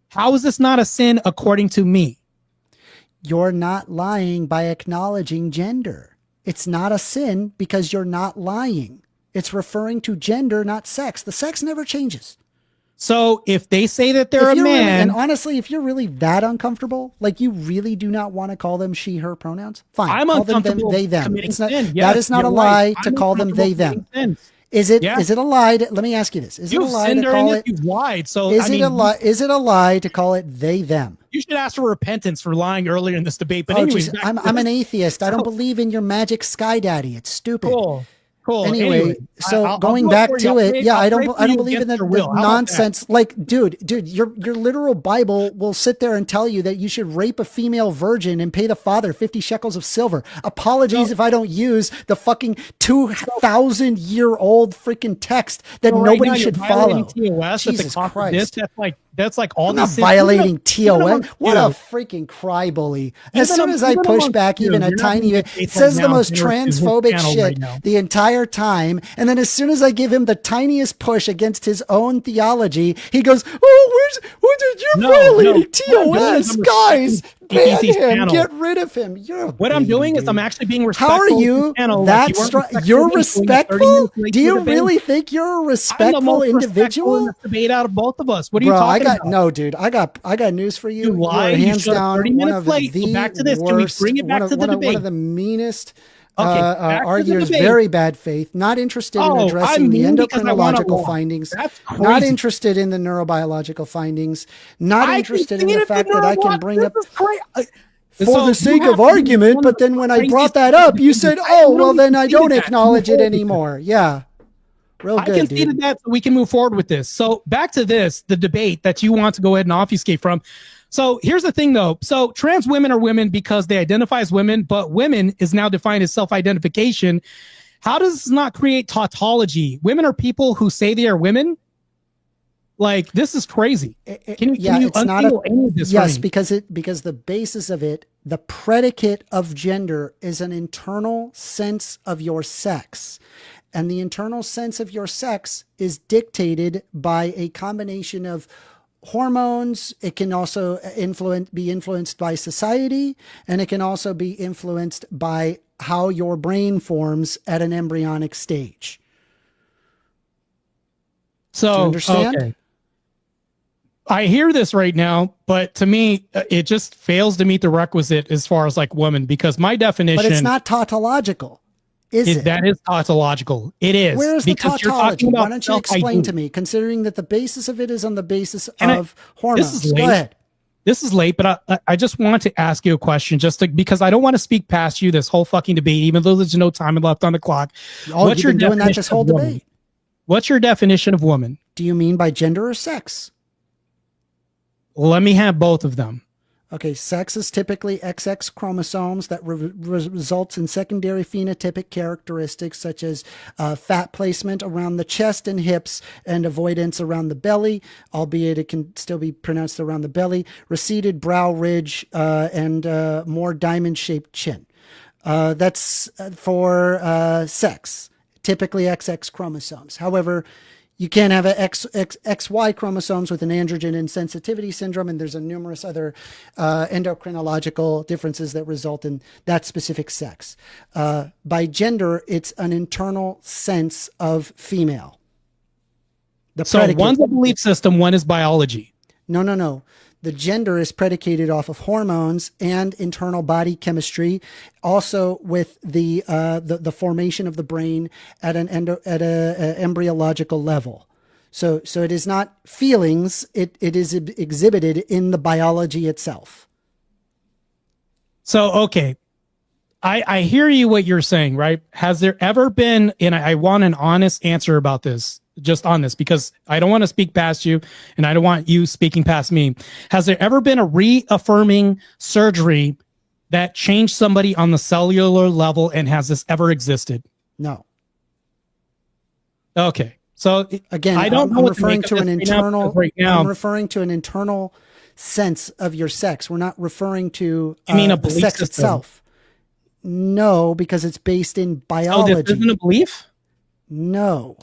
How is this not a sin according to me? You're not lying by acknowledging gender. It's not a sin because you're not lying. It's referring to gender, not sex. The sex never changes. So if they say that they're a man, and honestly, if you're really that uncomfortable, like you really do not want to call them she, her pronouns, fine. I'm uncomfortable they, them. It's not, yes, that is not a lie to call them they, them. Is it a lie? Let me ask you this. Is it a lie to call it? You've lied. So is it a lie to call it they, them? You should ask for repentance for lying earlier in this debate. But anyways, I'm an atheist. I don't believe in your magic sky daddy. It's stupid. Cool. Cool. Anyway, so I'll going vote back for you. to it, yeah, I'll I pray don't for you believe in against the your will. How about that? nonsense. Like, dude, your literal Bible will sit there and tell you that you should rape a female virgin and pay the father 50 shekels of silver. Apologies if I don't use the fucking 2,000-year-old freaking text that So right nobody now, you're should violating follow. TOS at the Jesus cost of this. Christ. That's like all I'm these not sins. violating Even TOS. amongst What you. a freaking crybaby. As Even soon as I even push amongst back you, even a you're not tiny being bit, faithful it says the now most to his transphobic channel shit right now. the entire time. And then as soon as I give him the tiniest push against his own theology, he goes, oh, you're No, violating no. What I'm doing TOS. is I'm Guys, ban PPC's him. channel. Get rid of him. You're a What I'm baby, doing is dude. I'm actually being How respectful. are to the you channel, that like you weren't strong? respectful You're of me going 30 respectful? minutes late Do to you the debate. really think you're a I'm the respectful most respectful in individual? this debate out of both of us. What are you Bro, talking about? no, dude. I got news for you. You lie. are You hands showed up down 30 one minutes of late. So the back to this. Can we worst. bring it back to the one debate? of the meanest. Okay, back to the arguers, debate. very bad faith, not interested in Oh, addressing I'm the mean because I want to endocrinological lie. findings, That's not crazy. interested in the neurobiological findings, not I interested can in see the it fact in that I can neurobiology. bring up This is crazy. for So the you sake have of to be argument, one but of the then when I craziest brought that people up, you in said, business. oh, well, literally then I conceded don't that. acknowledge it Move forward with anymore. Yeah. Real I good, conceded dude. that so we can move forward with this. So back to this, the debate that you want to go ahead and obfuscate from. So here's the thing though. So trans women are women because they identify as women, but women is now defined as self-identification. How does this not create tautology? Women are people who say they are women. Like, this is crazy. Can you it's not untangle any of this for yes, me? because the basis of it, the predicate of gender is an internal sense of your sex. And the internal sense of your sex is dictated by a combination of hormones. It can also be influenced by society, and it can also be influenced by how your brain forms at an embryonic stage. So, Do you understand? okay. I hear this right now, but to me, it just fails to meet the requisite as far as like woman, because my definition But it's not tautological, is it? that is tautological. It is. Where is the because you're tautology? talking Why about don't you explain to self-identity. me, considering that the basis of it is on the basis And of hormones? this is Go late. ahead. This is late, but I just want to ask you a question, because I don't want to speak past you this whole fucking debate, even though there's no time left on the clock. Oh, What's you've been your doing that this definition whole of woman? debate. What's your definition of woman? Do you mean by gender or sex? Let me have both of them. Okay, sex is typically XX chromosomes that results in secondary phenotypic characteristics such as fat placement around the chest and hips and avoidance around the belly, albeit it can still be pronounced around the belly, receded brow ridge, and more diamond-shaped chin. That's for sex, typically XX chromosomes. However, you can have XY chromosomes with an androgen insensitivity syndrome, and there's a numerous other endocrinological differences that result in that specific sex. By gender, it's an internal sense of female. So one's a belief system, one is biology. No. The gender is predicated off of hormones and internal body chemistry, also with the formation of the brain at an embryological level. So it is not feelings; it is exhibited in the biology itself. So okay, I hear you what you're saying, right? Has there ever been, and I want an honest answer about this, just on this, because I don't want to speak past you and I don't want you speaking past me. Has there ever been a reaffirming surgery that changed somebody on the cellular level, and has this ever existed? No. Okay. So Again, I don't know I'm what referring to an internal. right now. I'm referring to an internal sense of your sex. We're not referring to You mean a the belief sex system? itself. No, because it's based in Oh, biology. this isn't a belief? No.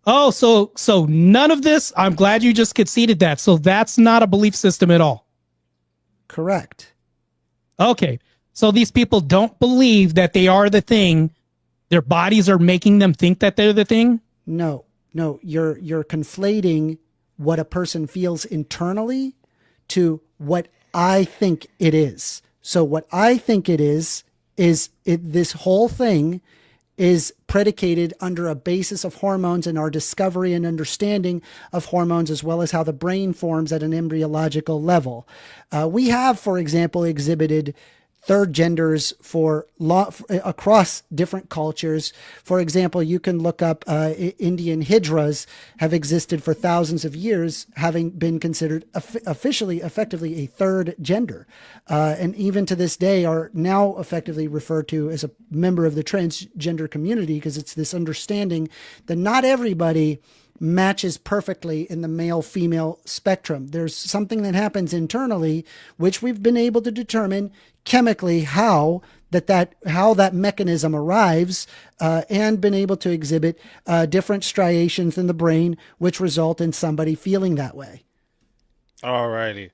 Oh, so none of this. I'm glad you just conceded that. So that's not a belief system at all. Correct. Okay. So these people don't believe that they are the thing. Their bodies are making them think that they're the thing. No. You're conflating what a person feels internally to what I think it is. So what I think it is this whole thing is predicated under a basis of hormones and our discovery and understanding of hormones, as well as how the brain forms at an embryological level. We have, for example, exhibited third genders for across different cultures. For example, you can look up Indian hijras have existed for thousands of years, having been considered effectively a third gender, and even to this day are now effectively referred to as a member of the transgender community, because it's this understanding that not everybody matches perfectly in the male-female spectrum. There's something that happens internally, which we've been able to determine chemically how that mechanism arrives, and been able to exhibit different striations in the brain, which result in somebody feeling that way. All righty.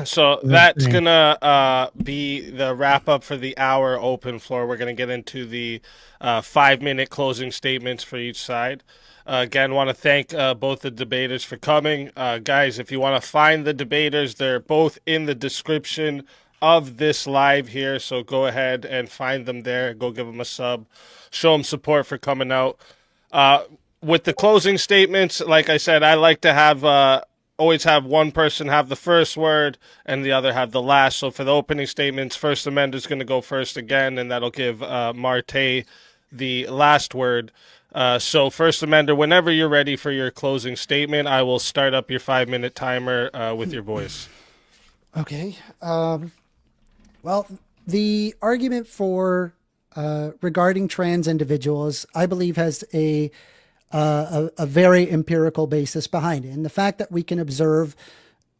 So that's gonna be the wrap up for the hour open floor. We're gonna get into the 5-minute closing statements for each side. Again, want to thank both the debaters for coming. Guys, if you want to find the debaters, they're both in the description of this live here. So go ahead and find them there. Go give them a sub. Show them support for coming out. With the closing statements, like I said, I like to have always have one person have the first word and the other have the last. So for the opening statements, First Amendment is going to go first again, and that'll give Marte the last word. So First Amender, whenever you're ready for your closing statement, I will start up your 5-minute timer with your voice. Okay. Well, the argument for regarding trans individuals, I believe, has a very empirical basis behind it. And the fact that we can observe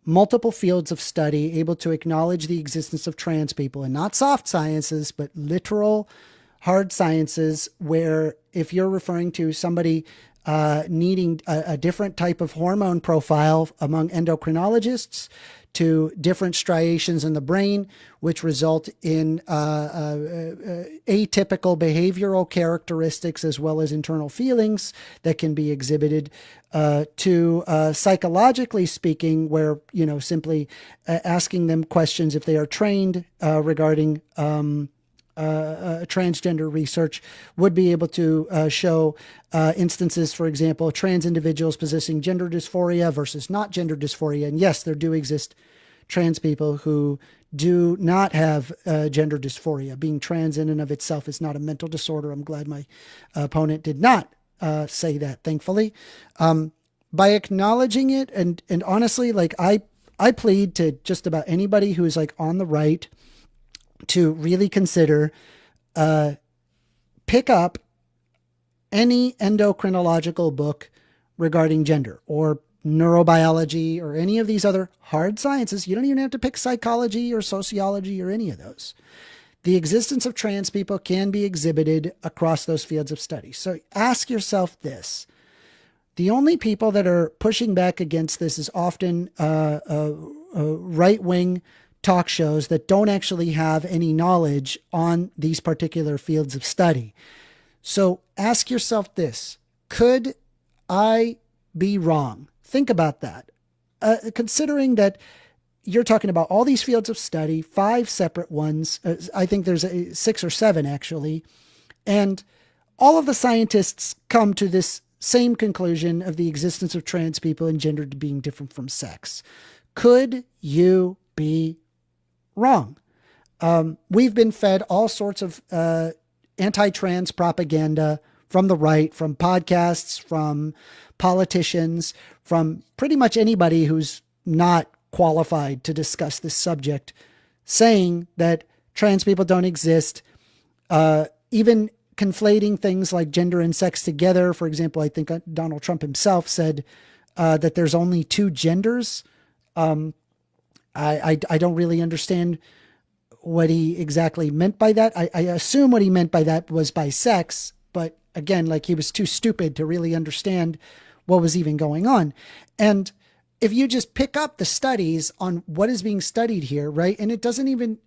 multiple fields of study able to acknowledge the existence of trans people, and not soft sciences, but literal hard sciences, where if you're referring to somebody needing a different type of hormone profile among endocrinologists, to different striations in the brain, which result in atypical behavioral characteristics as well as internal feelings that can be exhibited, to psychologically speaking, where, simply asking them questions if they are trained regarding transgender research would be able to show instances, for example, trans individuals possessing gender dysphoria versus not gender dysphoria. And yes, there do exist trans people who do not have gender dysphoria. Being trans in and of itself is not a mental disorder. I'm glad my opponent did not say that, thankfully. By acknowledging it, and honestly, like I plead to just about anybody who is like on the right to really consider, pick up any endocrinological book regarding gender or neurobiology or any of these other hard sciences. You don't even have to pick psychology or sociology or any of those. The existence of trans people can be exhibited across those fields of study. So ask yourself this. The only people that are pushing back against this is often right-wing talk shows that don't actually have any knowledge on these particular fields of study. So ask yourself this: could I be wrong? Think about that. Considering that you're talking about all these fields of study, 5 separate ones, I think there's 6 or 7 actually, and all of the scientists come to this same conclusion of the existence of trans people and gender being different from sex. Could you be wrong? We've been fed all sorts of anti-trans propaganda from the right, from podcasts, from politicians, from pretty much anybody who's not qualified to discuss this subject, saying that trans people don't exist, even conflating things like gender and sex together. For example, I think Donald Trump himself said that there's only 2 genders. I don't really understand what he exactly meant by that. I assume what he meant by that was by sex, but again, like, he was too stupid to really understand what was even going on. And if you just pick up the studies on what is being studied here, right? And it doesn't even,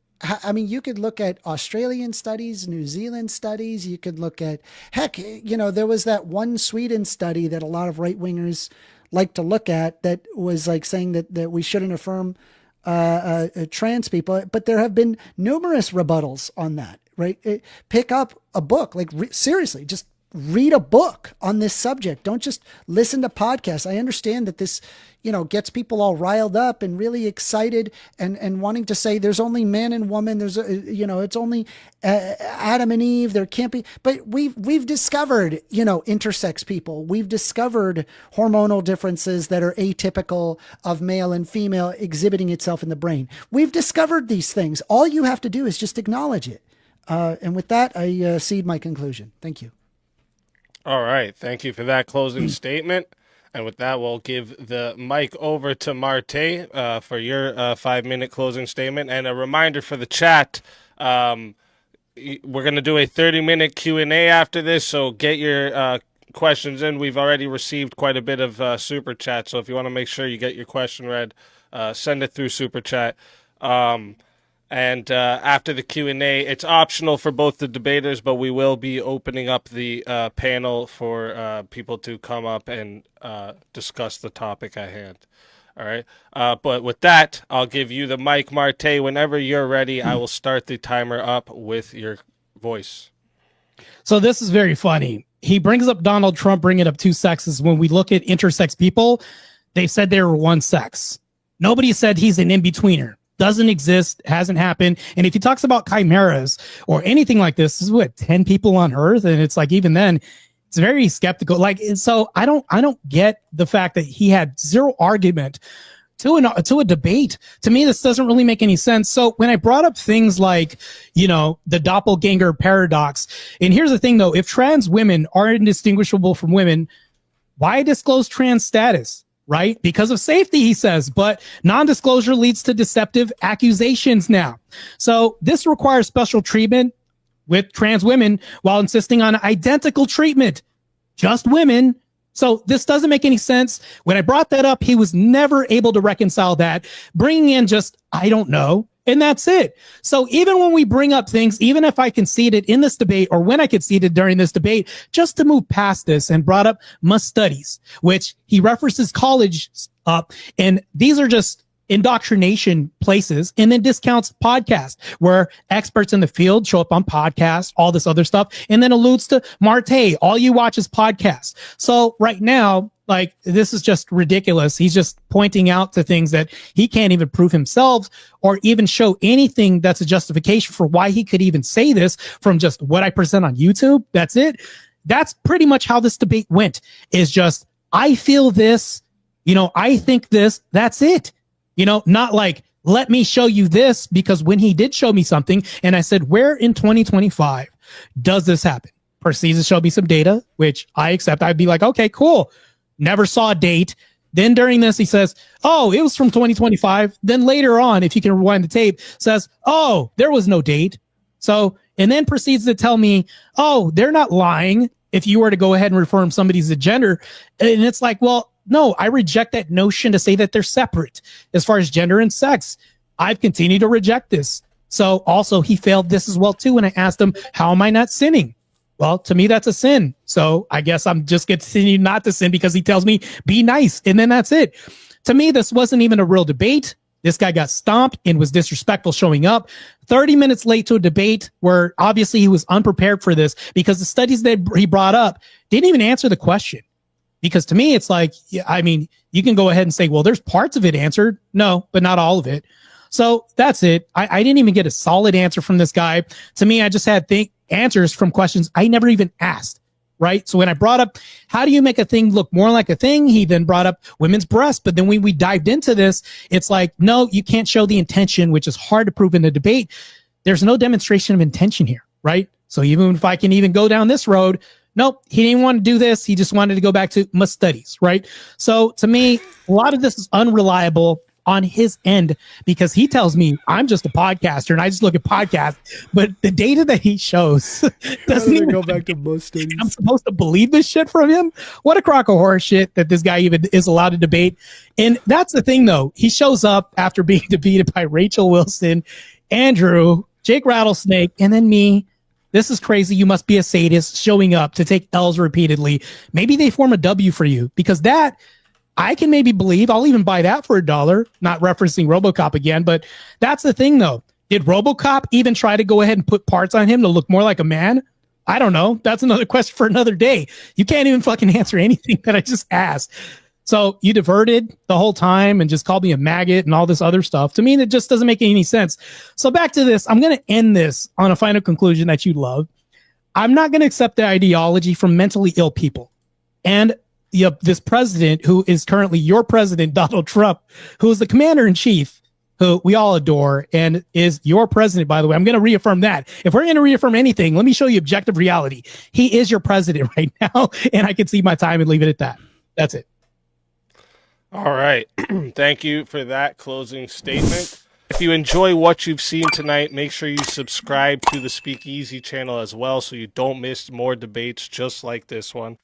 I mean, you could look at Australian studies, New Zealand studies. You could look at, heck, there was that one Sweden study that a lot of right-wingers like to look at that was like saying that we shouldn't affirm trans people, but there have been numerous rebuttals on that, right? Pick up a book, like seriously, just read a book on this subject. Don't just listen to podcasts. I understand that this, gets people all riled up and really excited and wanting to say there's only man and woman. There's it's only Adam and Eve. There can't be. But we've discovered, intersex people. We've discovered hormonal differences that are atypical of male and female exhibiting itself in the brain. We've discovered these things. All you have to do is just acknowledge it. And with that, I cede my conclusion. Thank you. All right. Thank you for that closing statement. And with that, we'll give the mic over to Marte for your 5-minute closing statement. And a reminder for the chat, we're going to do a 30-minute Q&A after this, so get your questions in. We've already received quite a bit of Super Chat, so if you want to make sure you get your question read, send it through Super Chat. And after the Q&A, it's optional for both the debaters, but we will be opening up the panel for people to come up and discuss the topic at hand. All right. But with that, I'll give you the mic, Marte. Whenever you're ready, I will start the timer up with your voice. So this is very funny. He brings up Donald Trump bringing up two sexes. When we look at intersex people, they said they were one sex. Nobody said he's an in-betweener. Doesn't exist, hasn't happened. And if he talks about chimeras or anything like this is what, 10 people on Earth? And it's like, even then, it's very skeptical. Like, so I don't get the fact that he had zero argument to a debate. To me, this doesn't really make any sense. So when I brought up things like, the doppelganger paradox, and here's the thing though, if trans women are indistinguishable from women, why disclose trans status? Right? Because of safety, he says, but non-disclosure leads to deceptive accusations now. So this requires special treatment with trans women while insisting on identical treatment, just women. So this doesn't make any sense. When I brought that up, he was never able to reconcile that, bringing in just, I don't know. And that's it. So even when we bring up things, even if I conceded in this debate or when I conceded during this debate, just to move past this and brought up must studies, which he references college up. And these are just indoctrination places, and then discounts podcast where experts in the field show up on podcasts, all this other stuff, and then alludes to Marte. All you watch is podcasts. So right now, like, this is just ridiculous. He's just pointing out to things that he can't even prove himself or even show anything that's a justification for why he could even say this from just what I present on YouTube. That's it. That's pretty much how this debate went, is just, I feel this, I think this, that's it. Not like, let me show you this, because when he did show me something and I said, where in 2025 does this happen? Proceeds to show me some data, which I accept. I'd be like, okay, cool. Never saw a date. Then during this, he says, oh, it was from 2025. Then later on, if you can rewind the tape, says, oh, there was no date. So, and then proceeds to tell me, oh, they're not lying if you were to go ahead and reform somebody's gender. And it's like, well, no, I reject that notion to say that they're separate as far as gender and sex. I've continued to reject this. So also he failed this as well too. When I asked him, how am I not sinning? Well, to me, that's a sin. So I guess I'm just continuing not to sin because he tells me be nice. And then that's it. To me, this wasn't even a real debate. This guy got stomped and was disrespectful showing up 30 minutes late to a debate where obviously he was unprepared for this, because the studies that he brought up didn't even answer the question. Because to me, it's like, I mean, you can go ahead and say, well, there's parts of it answered. No, but not all of it. So that's it. I didn't even get a solid answer from this guy. To me, I just had answers from questions I never even asked. Right. So when I brought up, how do you make a thing look more like a thing? He then brought up women's breasts. But then when we dived into this, it's like, no, you can't show the intention, which is hard to prove in the debate. There's no demonstration of intention here. Right. So even if I can even go down this road, nope, he didn't want to do this. He just wanted to go back to must studies. Right. So to me, a lot of this is unreliable on his end, because he tells me I'm just a podcaster and I just look at podcasts, but the data that he shows doesn't even go back to most studies. I'm supposed to believe this shit from him. What a crock of horse shit that this guy even is allowed to debate. And that's the thing though. He shows up after being defeated by Rachel Wilson, Andrew, Jake Rattlesnake, and then me. This is crazy. You must be a sadist showing up to take L's repeatedly. Maybe they form a W for you, because that I can maybe believe. I'll even buy that for $1, not referencing RoboCop again. But that's the thing, though. Did RoboCop even try to go ahead and put parts on him to look more like a man? I don't know. That's another question for another day. You can't even fucking answer anything that I just asked. So you diverted the whole time and just called me a maggot and all this other stuff. To me, it just doesn't make any sense. So back to this. I'm going to end this on a final conclusion that you love. I'm not going to accept the ideology from mentally ill people. And this president who is currently your president, Donald Trump, who is the commander in chief, who we all adore and is your president, by the way. I'm going to reaffirm that. If we're going to reaffirm anything, let me show you objective reality. He is your president right now, and I can see my time and leave it at that. That's it. All right. Thank you for that closing statement. If you enjoy what you've seen tonight, make sure you subscribe to the Speakeasy channel as well so you don't miss more debates just like this one.